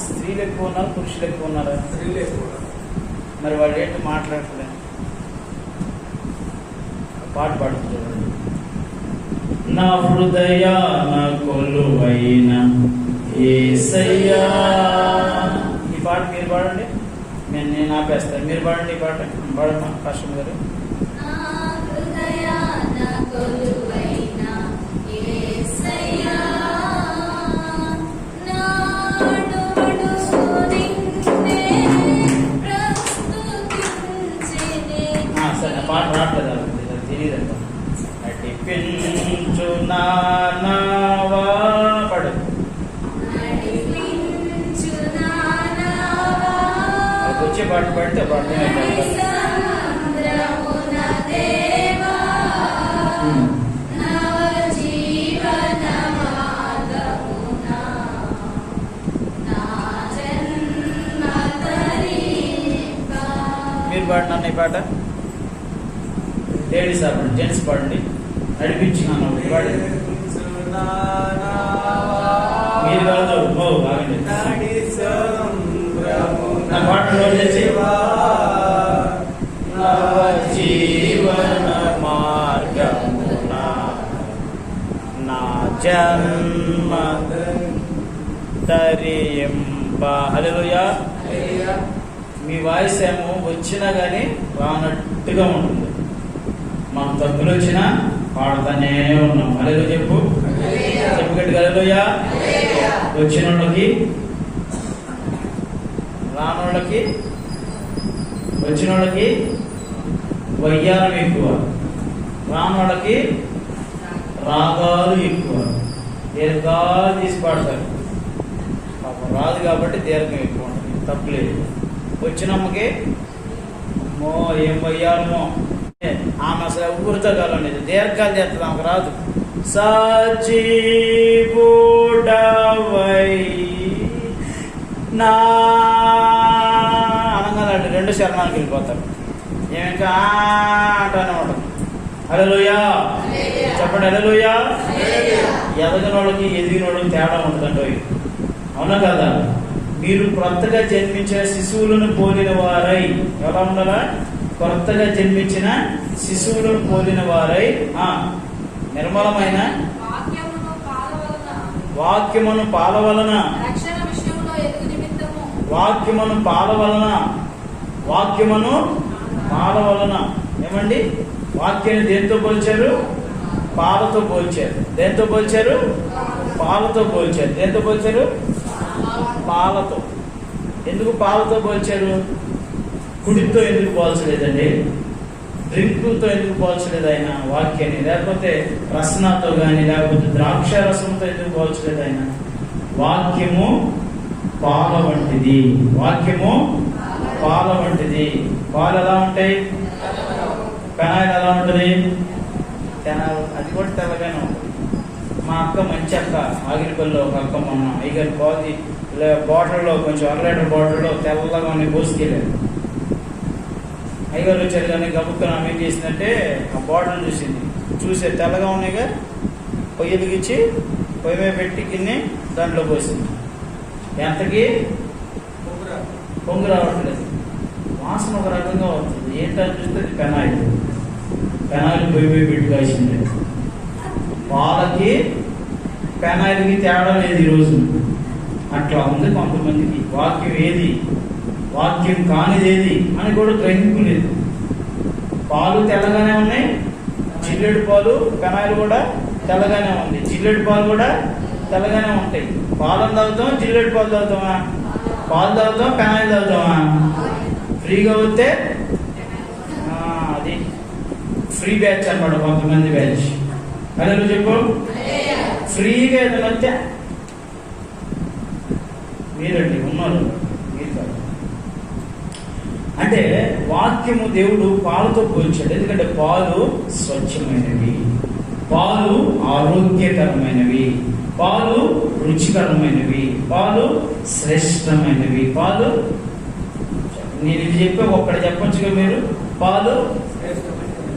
స్త్రీలు ఎక్కువ ఉన్నారు, పురుషులు ఎక్కువ ఉన్నారా? మరి వాళ్ళు ఏంటి మాట్లాడలేదు? పాట పాడుతున్నారు. నా హృదయాన కొలువైన యేసయ్యా. ఈ పాట మీరు పాడండి, నేను ఆపేస్తాను. మీరు పాడండి ఈ పాట. పాడమ్మా కాశం గారు. సరే, పాట రావట్లేదు, తెలియదంట. నడిపించు నావా పడు. వచ్చే పాట పడితే పాట మీరు పాడినా ఈ పాట. లేడీస్ పాడండి, జెంట్స్ పాడండి. నడిపించున్నాను పాడండి. మీరు కాదు, బాగండి. నా పాట నోట్ చేసి. జీవన మార్గమున నా జన్మ తరింప. హల్లెలూయా. మీ వాయిస్ ఏమో వచ్చినా కానీ రానట్టుగా ఉంటుంది. మనం తప్పులు వచ్చినా పాడుతానే ఉన్నాం. హల్లెలూయా చెప్పు. చెప్పు గట్టిగా హల్లెలూయా. వచ్చిన వాళ్ళకి, రానోళ్ళకి, వచ్చిన వాళ్ళకి వయ్యారం ఎక్కువ, రానోళ్ళకి రాగాలు ఎక్కువ. దీర్ఘాలు తీసి పాడతారు. పాపం రాదు కాబట్టి దీర్ఘం ఎక్కువ ఉంటుంది. తప్పులేదు. వచ్చినమ్మకి అమ్మో ఏం వయ్యారమో, ఆమె అసలు ఊరితో కాలండి, దీర్ఘాలు చేస్తుంది, ఆమెకు రాదు. సజీవుడవై నా అనగాలండి రెండు శరణానికి వెళ్ళిపోతారు. ఏమింకా అంటానే ఉండదు. హల్లెలూయా చెప్పండి. హల్లెలూయా. ఎదగిన వాళ్ళకి ఎదిగిన వాళ్ళకి తేడా ఉంటుందండి. అవునా కదా? మీరు కొత్తగా జన్మించిన శిశువులను పోలిన వారై, ఎలా ఉండాలా? కొత్తగా జన్మించిన శిశువులను పోలిన వారై నిర్మలమైన వాక్యమును పాల వలన, వాక్యమును పాల వలన, వాక్యమును పాల వలన. ఏమండి? వాక్యాన్ని దేంతో పోల్చారు? పాలతో పోల్చారు. దేంతో పోల్చారు? పాలతో పోల్చారు. దేంతో పోల్చారు? పాలతో. ఎందుకు పాలతో పోల్చారు? కుడితో ఎందుకు పోల్చలేదండి? డ్రింకులతో ఎందుకు పోల్చలేదు ఆయన వాక్యాన్ని? లేకపోతే రసనతో కానీ, లేకపోతే ద్రాక్ష రసంతో ఎందుకు పోల్చలేదు ఆయన? వాక్యము పాల వంటిది. వాక్యము పాల వంటిది. పాలు ఎలా ఉంటాయి? పెనాయిల్ ఎలా ఉంటుంది? అది కూడా తెల్లగానే ఉంటుంది. మా అక్క మంచి అక్క, ఆగిరిపల్లిలో ఒక అక్క, మొన్న అయ్యగారి కోతి బాటిల్లో, కొంచెం 1 లీటర్ బాటిల్లో తెల్లగా ఉన్నాయి, పోసుకెళ్ళారు. అయ్యగారు వచ్చారు కానీ గబుక్కన ఆమె ఏం చేసిందంటే ఆ బాటిల్ చూసింది. చూసే తెల్లగా ఉన్నాయిగా, పొయ్యి ఎదిగించి పొయ్యి మీద పెట్టి గిన్నె దాంట్లో పోసింది. ఎంతకి పొంగు రావట్లేదు, వాసన ఒక రకంగా వస్తుంది. ఏంటని చూస్తే పెనాయిల్. పెనాయిల్ పొయ్యి మీద పెట్టి కాసింది. పాలకి పెనాయిల్కి తేడా లేదు ఈరోజు. అట్లా ఉంది కొంతమందికి. వాక్యం ఏది, వాక్యం కానిదేది అని కూడా గ్రహింపు లేదు. పాలు తెల్లగానే ఉన్నాయి, జిల్లెడు పాలు, పెనాయిల్ కూడా తెల్లగానే ఉంది. జిల్లెడు పాలు కూడా తెల్లగానే ఉంటాయి. పాలను తాగుతాం, జిల్లెడు పాలు తాగుతామా? పాలు తాగుతాం, పెనాయిల్ తాగుతామా? ఫ్రీగా వస్తే అది ఫ్రీ బ్యాచ్ అన్నమాట, కొంతమంది బ్యాచ్. అదే నువ్వు చెప్పు. ఫ్రీగా ఏదైనా వస్తే మీరండి ఉన్నారు, మీరు కాదు. అంటే వాక్యము దేవుడు పాలతో పోల్చాడు. ఎందుకంటే పాలు స్వచ్ఛమైనవి, పాలు ఆరోగ్యకరమైనవి, పాలు రుచికరమైనవి, పాలు శ్రేష్టమైనవి, పాలు నేను ఇది చెప్పి ఒక్కడ చెప్పొచ్చుగా మీరు. పాలు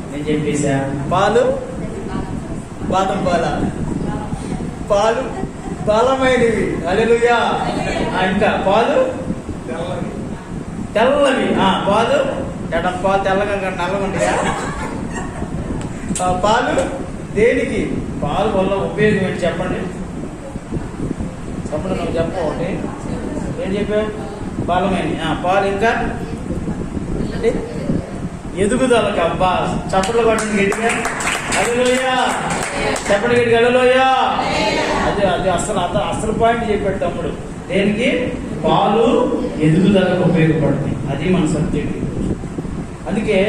నేను చెప్పేసా. పాలు బాదం పాల, పాలు బలమైనవి. హల్లెలూయా. ఇంకా పాలు తెల్లవి. పాలు ఎడం పాలు తెల్లగా నల్లగా ఉంటాయా? పాలు దేనికి? పాలు వల్ల ఉపయోగం ఏంటి చెప్పండి. చెప్పండి, నువ్వు చెప్పండి. ఏం చెప్పావు? బలమైన పాలు. ఇంకా ఎదుగుదలకి. అబ్బా చప్పట్లు కొట్టండి గట్టిగా. హల్లెలూయా. చెప్పండి గట్టిగా హల్లెలూయా. అది అసలు పాయింట్ చెప్పాడు తమ్ముడు. దేనికి? పాలు ఎదుగుదలకు ఉపయోగపడుతుంది. అది మన సబ్జెక్ట్. అందుకే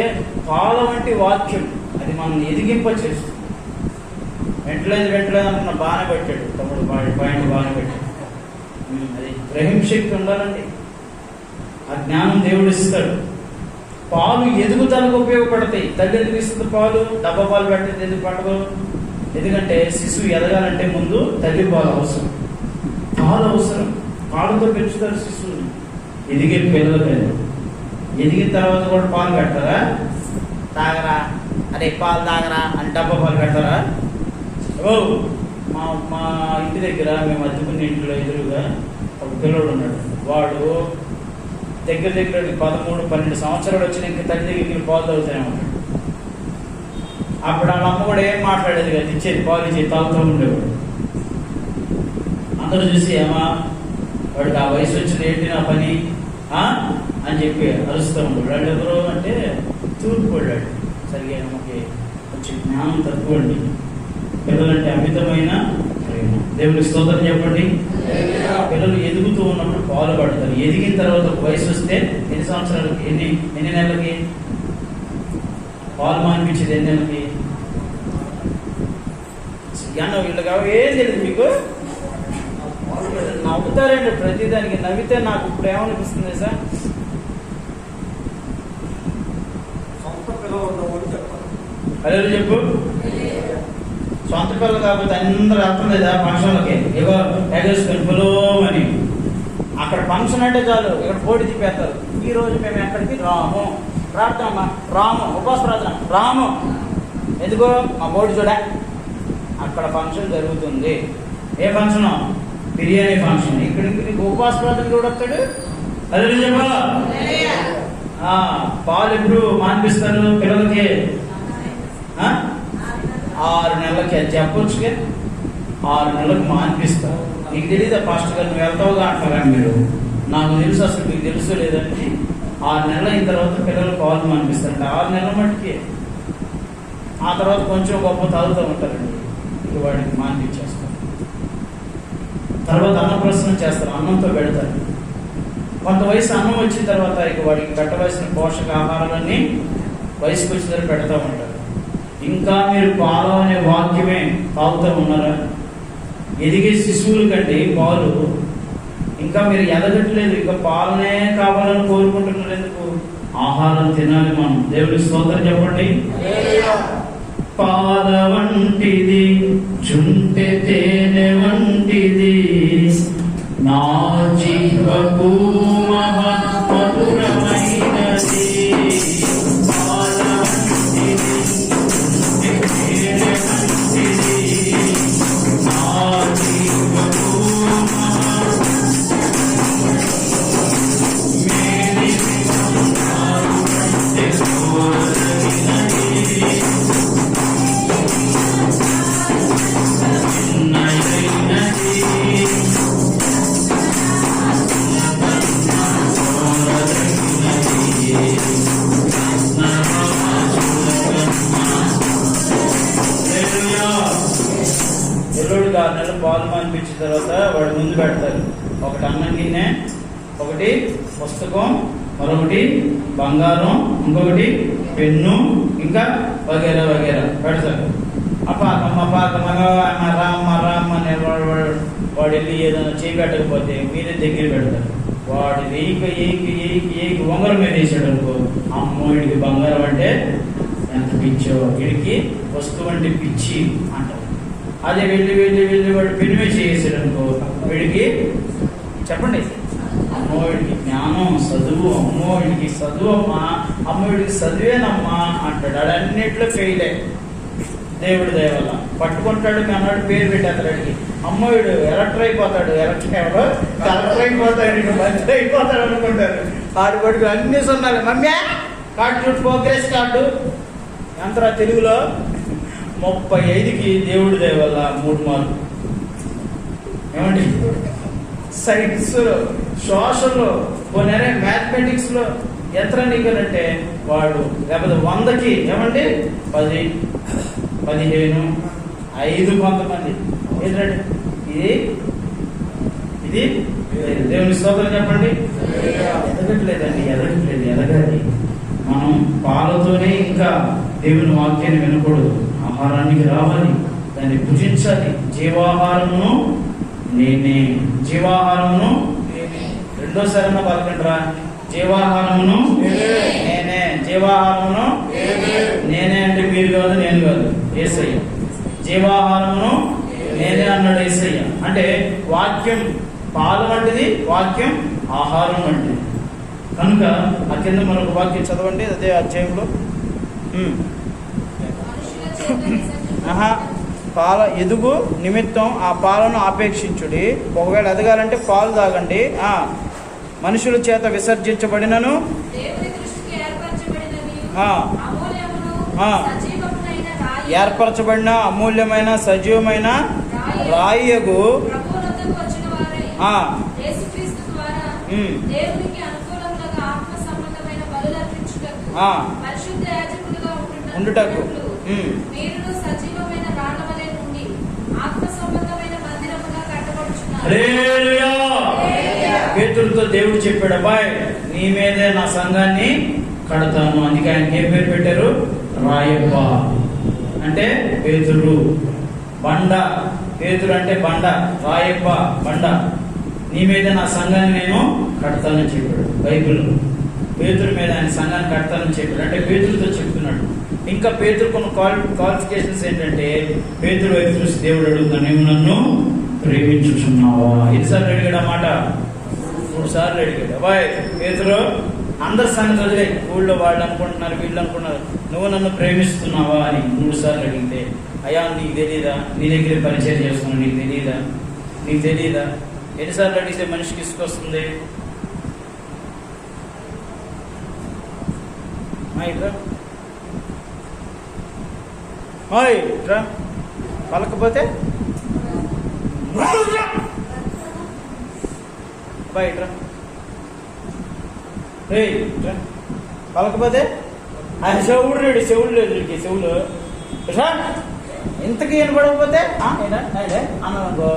పాల వంటి వాక్యం అది మనం ఎదిగింపచేస్తుంది. వెంటలేదు అంటున్న బాగానే పెట్టాడు తమ్ముడు. పాయింట్ బాగానే పెట్టాడు. అది గ్రహింప శక్తి ఉండాలండి. ఆ జ్ఞానం దేవుడు ఇస్తాడు. పాలు ఎదుగుదలకు ఉపయోగపడతాయి. తల్లి ఎందుకు ఇస్తుంది పాలు? డబ్బా పాలు పెట్టేది ఎందుకు పట్టదు? ఎందుకంటే శిశువు ఎదగాలంటే ముందు తల్లి పాలు అవసరం, పాలు అవసరం. పాలతో పెంచుతారు శిశువుని. ఎదిగే పిల్లలు ఎదిగిన తర్వాత కూడా పాలు పెడతారా? తాగరా, అరే పాలు తాగరా అని డబ్బా పాలు పెడతారా? మా ఇంటి దగ్గర మేము అద్దుకున్న ఇంట్లో ఎదురుగా ఒక పిల్లడు ఉన్నాడు. వాడు దగ్గర 13-12 సంవత్సరాలు వచ్చిన ఇంకా తల్లి దగ్గరికి పాలు తాగుతూనే ఉంటాడు. అప్పుడు వాళ్ళ అమ్మ కూడా ఏం మాట్లాడేది కదా, ఇచ్చేది పాలు ఇచ్చేది, తాగుతూ ఉండేవాడు. అందరూ చూసి ఏమా వాడికి ఆ వయసు వచ్చింది, ఏంటి నా పని అని చెప్పి అరుస్తూ ఉంటాడు. వాళ్ళు ఎవరు అంటే తూర్పు పడ్డాడు. సరిగా మనకి కొంచెం జ్ఞానం తక్కువ అండి. పిల్లలంటే అమితమైన ప్రేమ. దేవుడికి స్తోత్రం చెప్పండి. పిల్లలు ఎదుగుతూ ఉన్నప్పుడు పాలు పడతారు. ఎదిగిన తర్వాత వయసు వస్తే ఎన్ని సంవత్సరాలకి, ఎన్ని నెలలకి పాలు మానిపించేది? ఎన్ని నెలలకి? వీళ్ళకి ఏం తెలియదు మీకు. నవ్వుతారండి ప్రతిదానికి. నవ్వితే నాకు ఇప్పుడు ఏమనిపిస్తుంది సార్, అదే చెప్పు. సొంత పిల్లలు కాకపోతే అందరూ అర్థం లేదా ఫంక్షన్లకి ఏవో ఎగేసుకొని పొలో అని. అక్కడ ఫంక్షన్ అంటే చాలు ఇక్కడ పోటీ తిప్పేస్తారు. ఈ రోజు మేము ఎక్కడికి రాము, ప్రార్థన రాము, ఉపవాస ప్రార్థన రాము. ఎందుకో మా పోటీ చూడ. అక్కడ ఫంక్షన్ జరుగుతుంది. ఏ ఫంక్షన్? బిర్యానీ ఫంక్షన్. ఇక్కడికి ఉపవాస ప్రార్థన కూడా వస్తాడు. అదే చెప్పా. పాలు ఎప్పుడు మానిపిస్తారు పిల్లలకి? 6 నెలలకి. అది చెప్పొచ్చుగా. 6 నెలలకు మానిపిస్తారు. నీకు తెలీదా పాస్టర్ గారు? నువ్వు వెళ్తావుగా అంటారా మీరు? నాకు తెలుసు, అసలు మీకు తెలుసు లేదంటే 6 నెలలు అయిన తర్వాత పిల్లలు పాలు మానిపిస్తారంట. 6 నెలల మట్టుకి. ఆ తర్వాత కొంచెం గొప్ప తాగుతూ ఉంటారండి. ఇక వాడికి మానిపించేస్తారు. తర్వాత అన్నప్రసన్నం చేస్తారు, అన్నంతో పెడతారు. కొంత వయసు అన్నం వచ్చిన తర్వాత ఇక వాడికి పెట్టవలసిన పోషక ఆహారాలన్నీ వయసుకు వచ్చిన పెడతా ఉంటారు. ఇంకా మీరు పాలు అనే వాక్యమే తాగుతూ ఉన్నారా? ఎదిగే శిశువుల కంటే పాలు ఇంకా మీరు ఎదగట్లేదు. ఇంకా పాలనే కావాలని కోరుకుంటున్నారు. ఎందుకు? ఆహారం తినాలి మనం. దేవుడి స్తోత్రం చెప్పండి. పాల వంటిది చుంటె తేనె వంటిది నా జీవపు మధురమైనది. పాల వంటిది చుంటె తేనె వంటిది నా జీవపు ఎల్లుడికి 6 నెలలు పాలు మానిపించిన తర్వాత వాడు ముందు పెడతారు. ఒకటి అన్నం గిన్నె, ఒకటి పుస్తకం, మరొకటి బంగారం, ఇంకొకటి పెన్ను, ఇంకా వగేరా వగేరా పెడతారు. రామ్ అనే వాడు వెళ్ళి ఏదైనా చేయి పెట్టకపోతే మీరే దగ్గర పెడతారు. వాడు ఏకి వంగరం మీద వేసాడు అనుకో, అమ్మో వీడికి బంగారం అంటే ఎంత పిచ్చో, వీడికి వస్తువు అంటే పిచ్చి అంటారు. అదే వెళ్ళి వాడు పెన్ను మీద చేసాడు అనుకో, వీడికి చెప్పండి అమ్మో వీడికి జ్ఞానం, చదువు, అమ్మో వీడికి చదువు అమ్మా, అమ్మ వీడికి చదివేనమ్మా అంటాడు. అడన్నిట్లో ఫెయిలే. దేవుడి దయ వల్ల పట్టుకుంటాడు, కన్నాడు, పేరు పెట్టేస్తాడు. అడిగి అమ్మ వీడు ఎలక్టర్ అయిపోతాడు, కలెక్టర్ అయిపోతాడు, మంచి అయిపోతాడు అనుకుంటారు. ఆడి పట్టుకు అన్ని సున్నాలు. మమ్మీ కార్డు చూడు, ప్రోగ్రెస్ కార్డు ఎంతరా తెలుగులో 35కి దేవుడి దయ వల్ల 3 మార్కులు. ఏమండి సైన్స్, సోషల్, పోనీ మ్యాథమెటిక్స్ లో ఎంత నీకంటే వాడు లేకపోతే 100కి ఏమండి 10, 15, 5 కొంతమంది. ఏంటంటే ఇది దేవుని స్తోత్రం చెప్పండి. ఎదగట్లేదండి, ఎదగాలి. మనం పాలతోనే ఇంకా దేవుని వాక్యాన్ని వినకూడదు. ఆహారానికి రావాలి, దాన్ని భుజించాలి. జీవాహారమును నేనే, జీవాహారమును రెండోసారి పలకంటారా? జీవాహారమును నేనే, జీవాహారమును నేనే అంటే మీరు కాదు, నేను కాదు, యేసయ్య. జీవాహారమును నేనే అన్నాడు యేసయ్య. అంటే వాక్యం పాలు వంటిది, వాక్యం ఆహారం వంటిది. కనుక ఆ కింద మరొక వాక్యం చదవండి, అదే అధ్యాయంలో. పాల ఎదుగు నిమిత్తం ఆ పాలను ఆపేక్షించుడి. ఒకవేళ ఎదగాలంటే పాలు తాగండి. మనుషుల చేత విసర్జించబడినను ఏర్పరచబడిన అమూల్యమైన సజీవమైన రాయియగు ఉండుటకు పేతురుతో దేవుడు చెప్పాడు, అబ్బాయి నీ మీదే నా సంఘాన్ని కడతాను. అందుకే ఆయనకి ఏం పేరు పెట్టారు? రాయప్ప అంటే పేతురు, బండ. పేతురు అంటే బండ, రాయప్ప బండ. నీ మీద నా సంఘాన్ని నేను కడతానని చెప్పాడు బైబిల్. పేతురు మీద ఆయన సంఘాన్ని కడతానని చెప్పాడు. అంటే పేతురుతో చెప్తున్నాడు. ఇంకా పేతురు కొన్ని క్వాలిఫికేషన్స్ ఏంటంటే, పేతురు వైపు చూసి దేవుడు అడుగుతాను, నువ్వు నన్ను ప్రేమించుచున్నావా? ఎన్నిసార్లు అడిగాడు ఆ మాట? 3 సార్లు అడిగాడు. అబ్బాయి పేతురు, అందరి సంగతి వదిలే, ఊళ్ళో వాళ్ళు అనుకుంటున్నారు, వీళ్ళు అనుకుంటున్నారు, నువ్వు నన్ను ప్రేమిస్తున్నావా అని 3 సార్లు అడిగితే, అయ్యా నీకు తెలీదా, నీ దగ్గర పరిచయం చేస్తున్నావు, నీకు తెలీదా? ఎన్నిసార్లు అడిగితే మనిషికి ఇసుకొస్తుంది? ఇట్రా పలకపోతే ఇట్రా పలకపోతే ఆయన చెవుడు లేడు, చెవుడు లేదు, చెవులు ఇంతకీ వినపడకపోతే అన్ననుకో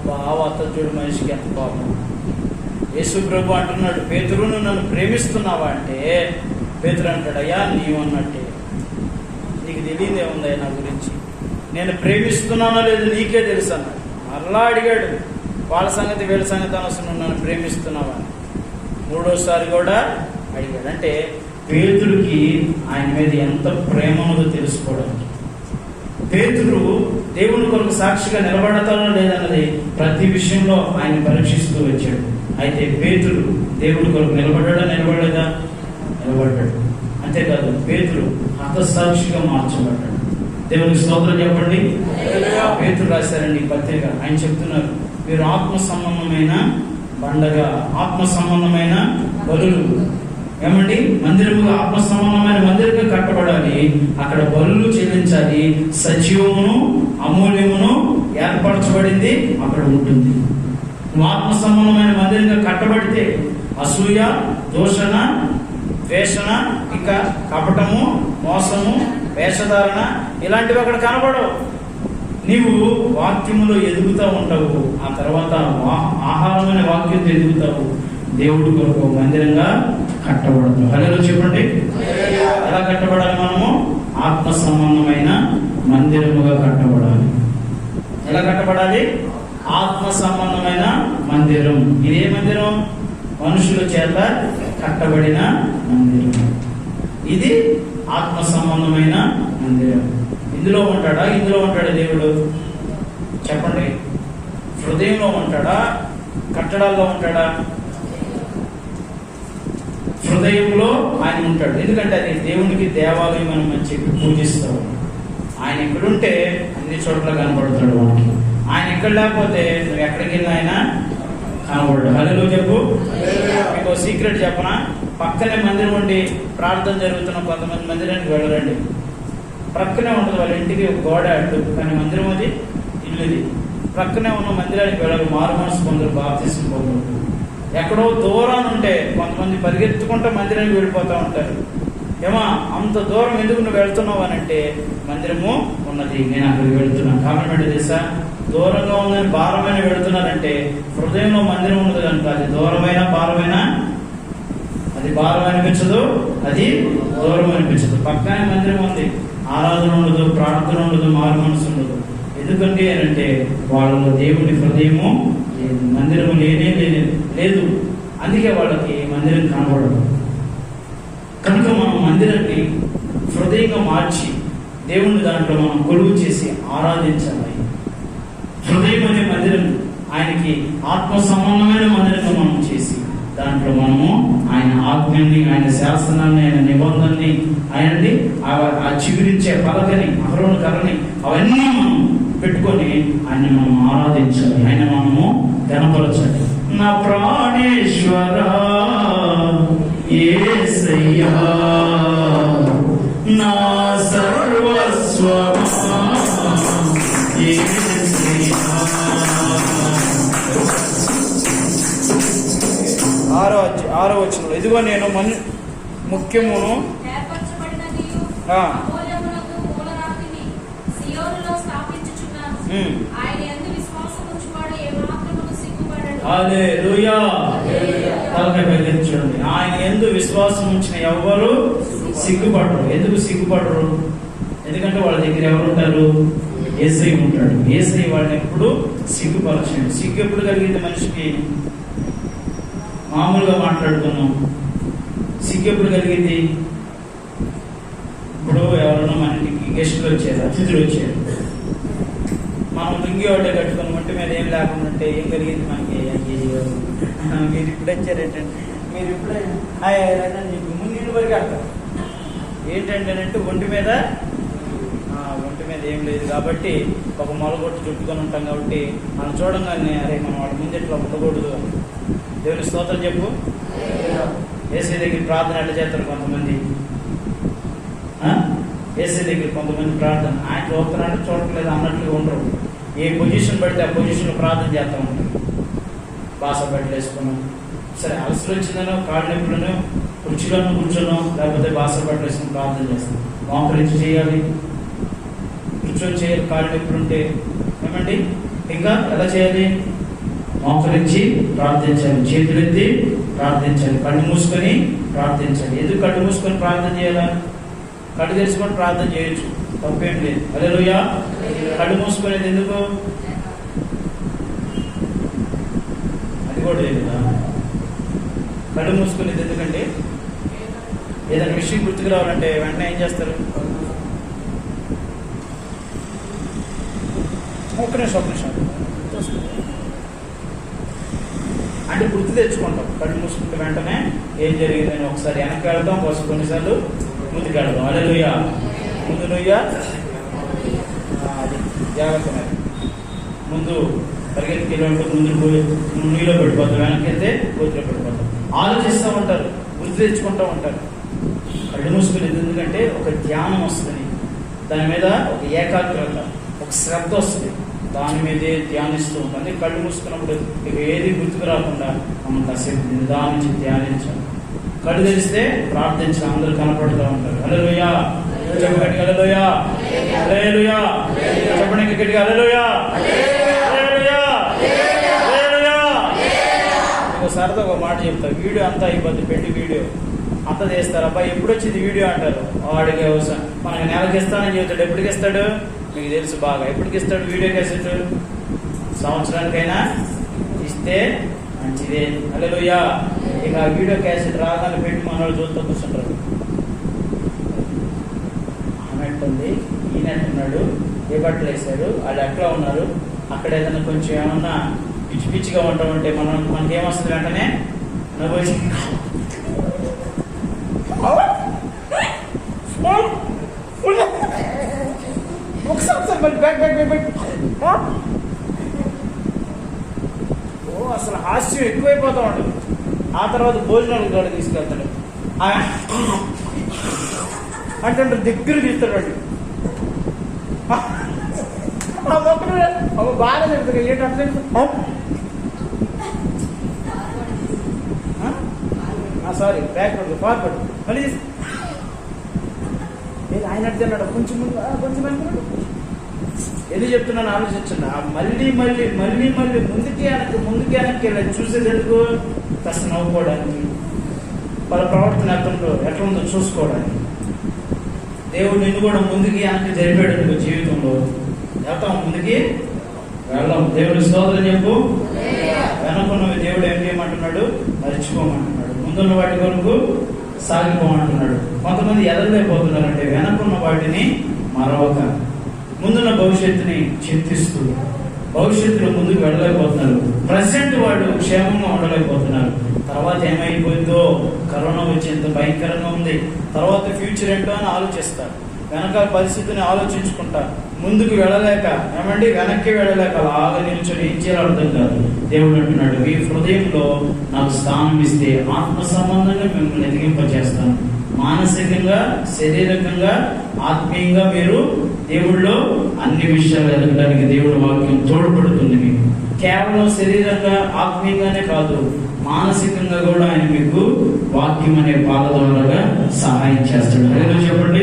బావత చూడు మనిషికి ఎంత పాపం. యేసు ప్రభు అంటున్నాడు, పేతురు నువ్వు నన్ను ప్రేమిస్తున్నావా అంటే, పేతురు అంటాడు, అయ్యా నీవు అన్నట్టే, నీకు తెలియదే ఉందా నా గురించి, నేను ప్రేమిస్తున్నానో లేదు నీకే తెలుసు అన్నాడు. మరలా అడిగాడు, వాళ్ళ సంగతి వీళ్ళ సంగతి అనవసరం, నన్ను ప్రేమిస్తున్నావా అని 3వసారి కూడా అడిగాడు. అంటే పేతురుకి ఆయన మీద ఎంత ప్రేమ ఉందో తెలుసుకోవడం. పేతురు దేవుని కొరకు సాక్షిగా నిలబడతానో లేదన్నది ప్రతి విషయంలో ఆయన పరీక్షిస్తూ వచ్చాడు. అయితే పేతురు దేవుడి కొరకు నిలబడ్డాడా? నిలబడ్డాడు. అంతేకాదు పేతురు హతసాక్షిగా మార్చబడ్డాడు. దేవునికి స్తోత్రం చెప్పండి. పేతురు రాశారండి పత్రిక. ఆయన చెప్తున్నారు, మీరు ఆత్మ సంబంధమైన బండగా, ఆత్మ సంబంధమైన బలులు, ఏమండి మందిరముగా, ఆత్మ సంబంధమైన మందిరంగా కట్టబడాలి. అక్కడ బలులు చెల్లించాలి. సజీవమును అమూల్యమును ఏర్పరచబడింది అక్కడ ఉంటుంది. ఆత్మ సంబంధమైన మందిరంగా కట్టబడితే అసూయ, దూషణ, ద్వేషణ, ఇంకా కపటము, మోసము, వేషధారణ ఇలాంటివి అక్కడ కనబడవు. నీవు వాక్యములో ఎదుగుతూ ఉంటావు. ఆ తర్వాత ఆహారమైన వాక్యంతో ఎదుగుతావు. దేవుడి కొరకు మందిరంగా కట్టబడతావు. హల్లెలూయా చెప్పండి. ఎలా కట్టబడాలి? మనము ఆత్మ సంబంధమైన మందిరముగా కట్టబడాలి. ఎలా కట్టబడాలి? ఆత్మ సంబంధమైన మందిరం. ఇదే మందిరం మనుషుల చేత కట్టబడిన మందిరం. ఇది ఆత్మ సంబంధమైన మందిరం. ఇందులో ఉంటాడా? ఇందులో ఉంటాడా దేవుడు? చెప్పండి. హృదయంలో ఉంటాడా? కట్టడాల్లో ఉంటాడా? హృదయంలో ఆయన ఉంటాడు. ఎందుకంటే అది దేవునికి దేవాలయం అని చెప్పి పూజిస్తాం. ఆయన ఎక్కడుంటే అన్ని చోట్ల కనపడతాడు మనకి. ఆయన ఎక్కడ లేకపోతే నువ్వు ఎక్కడికి వెళ్ళినా ఆయన కనబడ్డాడు. హల్లెలూయా చెప్పు. మీకు సీక్రెట్ చెప్పనా? పక్కనే మందిరం ఉండి ప్రార్థన జరుగుతున్న కొంతమంది మందిరానికి వెళ్ళరండి. ప్రక్కనే ఉంటుంది వాళ్ళ ఇంటికి గోడ అడ్డు, కానీ మందిరం అది ఇల్లుది. ప్రక్కనే ఉన్న మందిరానికి వెళ్ళరు. మారు మనసు కొందరు బాప్తిసం పొందుతారు. ఎక్కడో దూరం ఉంటే కొంతమంది పరిగెత్తుకుంటూ మందిరానికి వెళ్ళిపోతూ ఉంటారు. ఏమా అంత దూరం ఎందుకు నువ్వు వెళ్తున్నావు అని అంటే, మందిరము ఉన్నది, నేను అక్కడికి వెళ్తున్నాను. కారణం ఏంటో తెలుసా? దూరంగా ఉందని భారమైన వెళుతున్నారంటే హృదయంలో మందిరం ఉన్నది కనుక అది దూరమైన భారమైన అది భారం అనిపించదు, అది దూరం అనిపించదు. పక్కనే మందిరం ఉంది, ఆరాధన ఉండదు, ప్రార్థన ఉండదు, మారు మనసు ఉండదు. ఎందుకంటే అంటే వాళ్ళలో దేవుని హృదయము మందిరము లేనే లేదు. అందుకే వాళ్ళకి మందిరం కనబడదు. కనుక మనం మందిరాన్ని హృదయంగా మార్చి దేవుని దాంట్లో మనం కొలువు చేసి ఆరాధించాలి. హృదయం అనే మందిరం ఆయనకి ఆత్మ సంబంధమైన మందిరంగా మనం చేసి దాంట్లో మనము ఆయన ఆజ్ఞల్ని, ఆయన శాసనాన్ని, ఆయన నిబంధనని, ఆయనని ఆ చిగురించే పలకని, అహరోను కర్రని అవన్నీ మనం పెట్టుకొని ఆయన మనం ఆరాధించాలి. ఆయన మనము గణపరచాలి. నా ప్రాణేశ్వరా యేసయ్యా నా సర్వస్వమా యేసయ్యా. ఆరో వచనంలో ఇదిగో నేను ముఖ్యమును ఆయన యందు విశ్వాసం ఉంచిన ఎవరు సిగ్గుపడరు. ఎందుకు సిగ్గుపడరు? ఎందుకంటే వాళ్ళ దగ్గర ఎవరు ఉంటారు? యేసయ్య ఉంటాడు. యేసయ్య వాళ్ళని ఎప్పుడు సిగ్గుపరచండి. సిగ్గు ఎప్పుడు కలిగింది మనిషికి? మామూలుగా మాట్లాడుకున్నాం. సిగ్గు ఎప్పుడు కలిగింది? ఇప్పుడు ఎవరన్నా మన ఇంటికి గెస్టులు వచ్చారు, అతిథులు వచ్చారు, మనం లుంగి ఒకటే కట్టుకుని ఒంటి మీద ఏం లేకుండా ఏం కలిగింది మనకి? మీరు ఇప్పుడు వచ్చారేంటంటే, మీరు ఇప్పుడే మీకు ముందు వరకు అంటారు. ఏంటంటేనంటే ఒంటి మీద ఏం లేదు కాబట్టి ఒక మొలగొట్టు చుట్టుకొని ఉంటాం కాబట్టి మనం చూడంగానే అరే మనం వాడి ముందు ఇట్లా ఉండకూడదు. దేవుని స్తోత్రం చెప్పు. యేసయ్య దగ్గర ప్రార్థన ఎట్లా చేస్తారు కొంతమంది? యేసయ్య దగ్గర కొంతమంది ప్రార్థన ఆయన చూస్తున్నాడు చూడట్లేదు అన్నట్లుగా ఉండరు. ఏ పొజిషన్ పడితే ఆ పొజిషన్లో ప్రార్థన చేస్తూ ఉంటారు. బాస బట్టలు వేసుకున్నాం, సరే అలసలు వచ్చిందనో కాళ్ళు నొప్పులను కుర్చీలను కూర్చోను, లేకపోతే బాస బట్టలు వేసుకుని ప్రార్థన చేస్తాం. మోకరించి చేయాలి, కూర్చొని చేయాలి. కాళ్ళు నొప్పులు ఉంటే ఏమండి ఇంకా ఎలా చేయాలి? మోకరించి ప్రార్థించాలి, చేతులెత్తి ప్రార్థించాలి, కళ్ళు మూసుకొని ప్రార్థించాలి. ఎందుకు కళ్ళు మూసుకొని ప్రార్థన చేయాలా? కళ్ళు తెరుచుకొని ప్రార్థన చేయొచ్చు, తప్పేం లేదు. హల్లెలూయా. కళ్ళు మూసుకునేది ఎందుకు? అది కూడా లేదు కదా. కళ్ళు మూసుకునేది ఎందుకంటే ఏదైనా విషయం గుర్తుకు రావాలంటే వెంటనే ఏం చేస్తారు? ఒక్క నిమిషం అంటే గుర్తు తెచ్చుకుంటాం. కళ్ళు మూసుకుంటే వెంటనే ఏం జరిగిందని ఒకసారి వెనక్కి వెళ్తాం, కొన్నిసార్లు ముందుకు వెళ్తాం. హల్లెలూయా. ముందులుయ్యా అది జాగ్రత్త. ముందు పరిగెత్తికి వెళ్ళినప్పుడు ముందు నీలో పడిపోతాం, వెనక్కి వెళ్తే గోతిలో పడిపోతాం. ఆలోచిస్తూ ఉంటారు, గుర్తు తెచ్చుకుంటూ ఉంటారు. కళ్ళు మూసుకునేది ఎందుకంటే ఒక ధ్యానం వస్తుంది, దాని మీద ఒక ఏకాగ్రత, ఒక శ్రద్ధ వస్తుంది, దాని మీదే ధ్యానిస్తూ ఉంటుంది. కళ్ళు మూసుకున్నప్పుడు ఇక ఏది గుర్తుకు రాకుండా మనం కాసేపు నిదానించి ధ్యానించాలి. కళ్ళు తెరిస్తే ప్రార్థించాలి. అందరూ కనపడుతూ ఉంటారు. హల్లెలూయా. చెప్పండి హల్లెలూయా. హల్లెలూయా. చెప్పండి గట్టిగా హల్లెలూయా. హల్లెలూయా. హల్లెలూయా. ఇంకో సరదా ఒక మాట చెప్తా. వీడియో అంతా అయిపోద్ది, పెట్టి వీడియో అంతా చేస్తారు. అబ్బాయి ఎప్పుడు వచ్చింది వీడియో అంటారు. వాడికి మనకి నెలకి ఇస్తానని చెబుతాడు. ఎప్పటికి ఇస్తాడు? మీకు తెలుసు బాగా. ఎప్పటికి ఇస్తాడు వీడియో క్యాసెట్? సంవత్సరానికైనా ఇస్తే మంచిదే. హల్లెలూయా. ఇక ఆ వీడియో క్యాసెట్ రాగానే పెట్టి మన వాళ్ళు చూస్తూ కూర్చుంటారు. ఆమె ఎట్టుంది, ఈయన ఎట్టున్నాడు, ఏ బట్టలు వేశాడు, వాళ్ళు ఎట్లా ఉన్నారు, అక్కడ ఏదైనా కొంచెం ఏమన్నా పిచ్చి పిచ్చిగా ఉంటామంటే మనకేమొస్తుంది? వెంటనే నవ్వు ఒకసారి మళ్ళీ బ్యాక్ బ్యాక్ బ్యాక్ బ్యాక్. ఓ అసలు హాస్యం ఎక్కువైపోతా ఉంటుంది. ఆ తర్వాత భోజనాలు కూడా తీసుకెళ్తాడు. అంటే దగ్గర తీస్తాడు వాడు. బాగా చెప్తాడు ఏంటంటే సారీ బ్యాక్వర్డ్ ఫార్వర్డ్ మళ్ళీ ఆయన అడిగినాడు కొంచెం ముందు కొంచెం అనుకున్నాడు. ఎందుకు చెప్తున్నాను ఆలోచించండి. మళ్ళీ మళ్ళీ మళ్ళీ మళ్ళీ ముందుకి వెనక్కి వెళ్ళి చూసేది ఎందుకు? కాస్త నవ్వుకోవడానికి, వాళ్ళ ప్రవర్తన ఎట్లా ఉందో చూసుకోవడానికి. దేవుడు నిన్ను కూడా ముందుకి వెనక్కి జరిపాడు జీవితంలో. వెళ్తాం ముందుకి వెళ్ళాం. దేవుడి స్తోత్రం చెప్పు. వెనకున్నవి దేవుడు ఏం చేయమంటున్నాడు? మర్చిపోమంటున్నాడు. ముందున్న వాటి కొరకు సాగిపోమంటున్నాడు. కొంతమంది ఎదగలేకపోతున్నారంటే వెనకున్న వాటిని మరవక ముందున్న భవిష్యత్తుని చింతిస్తూ భవిష్యత్తులో ముందుకు వెళ్ళలేకపోతున్నారు. ప్రజెంట్ వాడు క్షేమంగా ఉండలేకపోతున్నారు. తర్వాత ఏమైపోయిందో, కరోనా వచ్చి ఎంత భయంకరంగా ఉంది, తర్వాత ఫ్యూచర్ ఏంటో అని ఆలోచిస్తారు. వెనకాల పరిస్థితిని ఆలోచించుకుంటా ముందుకు వెళ్ళలేక వెనక్కి వెళ్ళలేక అలాగా నిల్చొని ఏం చేయాలో అర్థం కాదు. దేవుడు అంటున్నాడు, మీ హృదయంలో నాకు స్థానం ఇస్తే ఆత్మ సంబంధంగా మిమ్మల్ని ఎదిగింపచేస్తాను. మానసికంగా, శారీరకంగా, ఆత్మీయంగా మీరు దేవుళ్ళో అన్ని విషయాలు ఎదగడానికి దేవుడు వాక్యం తోడ్పడుతుంది. మీకు కేవలం శరీరంగా ఆత్మీయంగానే కాదు, మానసికంగా కూడా ఆయన మీకు వాక్యం అనే పాల ద్వారా సహాయం చేస్తాడు. ఏదో చెప్పండి.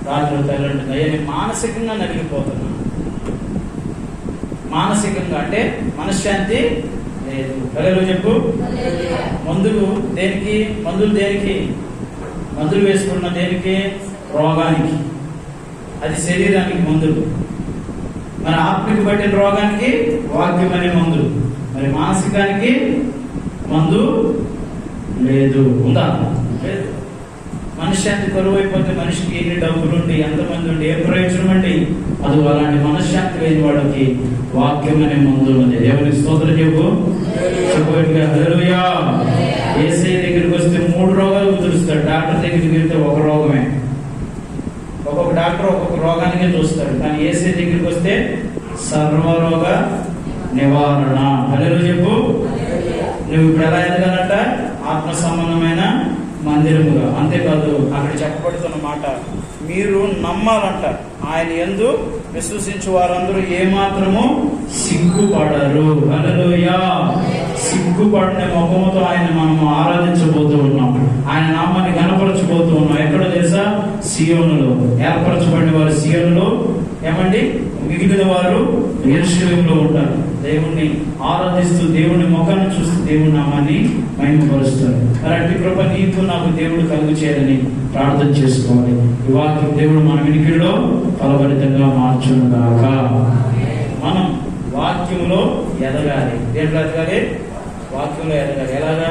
రాత్రి తల్లండి అయ్యా నేను మానసికంగా నలిగిపోతున్నాను. మానసికంగా అంటే మనశ్శాంతి లేదు. ఏదో చెప్పు. మందులు దేనికి? మందులు వేసుకున్న దేనికి? రోగానికి. అది శరీరానికి మందులు. మన ఆత్మకి పట్టిన రోగానికి వాక్యం అనే మందులు. మరి మానసికానికి మందు లేదు. ఉందా? లేదు. మనశ్శాంతి కరువు అయిపోతే మనిషికి ఎన్ని డబ్బులుండి ఎంతమంది ఉండి ఏ ప్రయోజనం అండి? అది అలాంటి మనశ్శాంతి లేని వాడికి వాక్యం అనే మందు ఉన్నది. దేవుని స్తోత్రం చెప్పు. చెప్పగా హల్లెలూయా. యేసయ్య దగ్గరికి వస్తే 3 రోగాలు కుదురుస్తాడు. డాక్టర్ దగ్గరికి వెళ్తే ఒక రోగమే. ఒక్కొక్క డాక్టర్ ఒక్కొక్క రోగానికే చూస్తాడు. కానీ యేసయ్య దగ్గరికి వస్తే సర్వరోగ నివారణ. హల్లెలూయా చెప్పు. నువ్వు ఇప్పుడు ఎలా ఎదగాలంట? ఆత్మ సంబంధమైన మందిరముగా. అంతేకాదు అక్కడ చెప్పబడుతున్న మాట మీరు నమ్మాలంట. ఆయన యందు విశ్వసించు వారందరూ ఏమాత్రము సిగ్గుపడరు. హల్లెలూయా. సిగ్గుపడని ముఖముతో ఆయన మనము ఆరాధించబోతూ ఉన్నాం. ఆయన నామాన్ని గణపరచబోతూ ఉన్నాం. ఎక్కడ తెలుసా? సియోనులో. ఏర్పరచబడిన వారు సియోనులో, మిగిలిన వారు యెరూషలేములో ఉంటారు. దేవుణ్ణి ఆరాధిస్తూ దేవుని ముఖాన్ని చూస్తూ దేవుని నామాన్ని మహిమపరుస్తారు. మరి అట్టి కృప నీకు నాకు దేవుడు కలుగు చేయాలని ప్రార్థన చేసుకోవాలి. ఈ వాక్యం దేవుడు మన వినికిడిలో ఫలభరితంగా మార్చునుగాక. మనం వాక్యంలో ఎదగాలి. దేంట్లో ఎదగాలి? వాక్యంలో ఎదగాలి. ఎలాగా?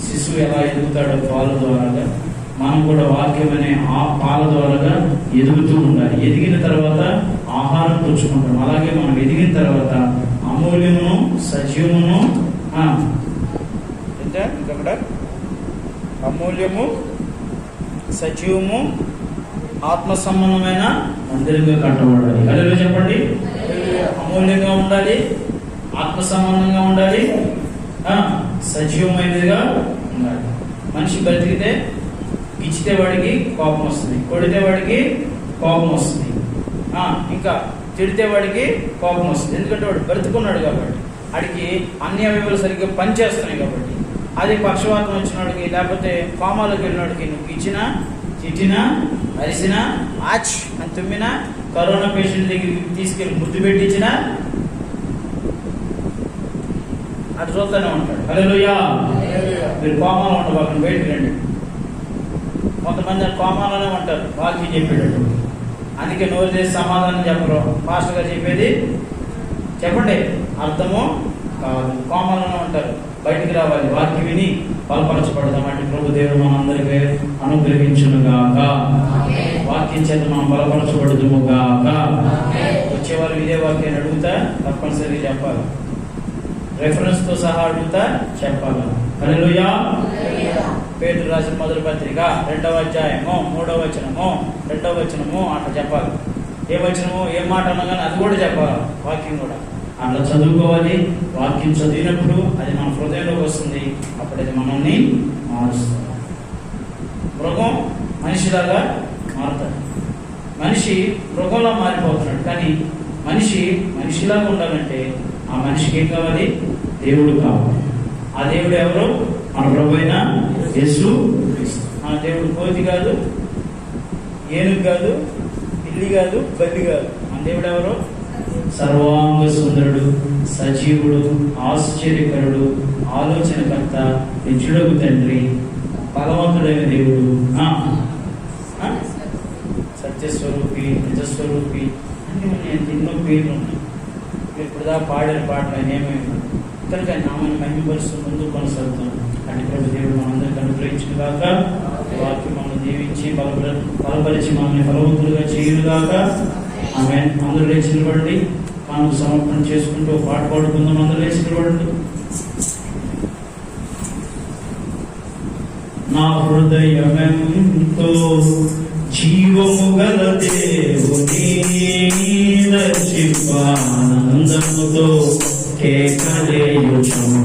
శిశువు ఎలా ఎదుగుతాడో పాల ద్వారాగా మనం కూడా వాక్యం అనే ఆ పాల ద్వారాగా ఎదుగుతూ ఉండాలి. ఎదిగిన తర్వాత ఆహారం పుచ్చుకుంటాం. అలాగే మనం ఎదిగిన తర్వాత అమూల్యమును సజీవమును ఇక్కడ అమూల్యము సజీవము ఆత్మ సంబంధమైన మందిరంగా కట్టబడాలి. హల్లెలూయా చెప్పండి. అమూల్యంగా ఉండాలి, ఆత్మ సంబంధంగా ఉండాలి, సజీవమైనదిగా ఉండాలి. మనిషి బ్రతికితే ఇచ్చితే వాడికి కోపం వస్తుంది, కొడితే వాడికి కోపం వస్తుంది, ఇంకా తిడితే వాడికి కోపం వస్తుంది. ఎందుకంటే వాడు బ్రతుకున్నాడు కాబట్టి, వాడికి అన్ని అవయవాలు సరిగ్గా పనిచేస్తున్నాయి కాబట్టి. అది పక్షవాతం వచ్చిన వాడికి, లేకపోతే కోమాలోకి వెళ్ళిన వాడికి నువ్వు ఇచ్చినా, తిట్టినా, అరిసినా, ఆచ్ అని తుమ్మినా, కరోనా పేషెంట్ దగ్గరికి తీసుకెళ్ళి ముద్దు పెట్టించినా అటు చూస్తూనే ఉంటాడు. హల్లెలూయా. మీరు కోమాలో ఉండబాకండి, బయటికి రండి. కొంతమంది కోమాలోనే ఉంటారు వాక్యం చెప్పేటట్టు. అందుకే నోరు చేసి సమాధానం చెప్పరు. మాస్టర్ గారు చెప్పేది చెప్పండి, అర్థము కాదు. కోమాలోనే ఉంటారు. బయటికి రావాలి, వాక్యం విని బలపరచబడదాం. అంటే ప్రభు దేవుడు మనందరికీ అనుగ్రహించునుగాక. వాక్యం చేత మనం బలపరచబడుదుముగాక. వచ్చేవారు ఇదే వాక్యాన్ని అడుగుతా తప్పనిసరిగా చెప్పాలి. రెఫరెన్స్ తో సహా అడుగుతా చెప్పాలి. హల్లెలూయా. పేతురు రాసిన మొదటి పత్రిక 2వ అధ్యాయము 3వ వచనము 2వ వచనము అట్లా చెప్పాలి. ఏ వచనము ఏ మాట అన్నా కానీ అది కూడా చెప్పాలి. వాక్యం కూడా అట్లా చదువుకోవాలి. వాక్యం చదివినప్పుడు అది మన హృదయంలోకి వస్తుంది. అప్పుడు అది మనల్ని మారుస్తుంది. మృగం మనిషిలాగా మారుతాడు. మనిషి మృగంలా మారిపోతున్నాడు. కానీ మనిషి మనిషిలాగా ఉండాలంటే ఆ మనిషికి ఏం కావాలి? దేవుడు కావాలి. ఆ దేవుడు ఎవరు? మన ప్రభు అయిన యేసు క్రీస్తు. ఆ దేవుడు కోతి కాదు, ఏనుగు కాదు, పిల్లి కాదు, బల్లి కాదు. మన దేవుడు ఎవరు? సర్వాంగ సుందరుడు, సజీవుడు, ఆశ్చర్యకరుడు, ఆలోచనకర్త, నిజుడగు తండ్రి, బలవంతుడైన దేవుడు, సత్యస్వరూపి, నిజస్వరూపి అన్ని ఉన్నాయి. ఎన్నో పేర్లు ఉన్నాయి. మీరు ఇప్పుడు దాకా పాడిన పాటలు ఆయన ఏమైనా కనుక నామని మహిమపరుస్తూ ముందు కొనసాగుతాం. అంటే ప్రభు దేవుడు మనందరికీ అనుగ్రహించిన గాక. వాక్యం మమ్మల్ని దీవించి బలపరిచి మమ్మల్ని బలవంతులుగా చేయుగాక. ఆమె అందరూ లేచి నిలబడండి. మనం సమర్పణ చేసుకుంటూ పాట పాడుకుందాం. అందరూ లేచి నిలబడండి. నా హృదయమెంతో జీవము గల దేవుని దర్శింపానందముతో కేకలేయుచున్నా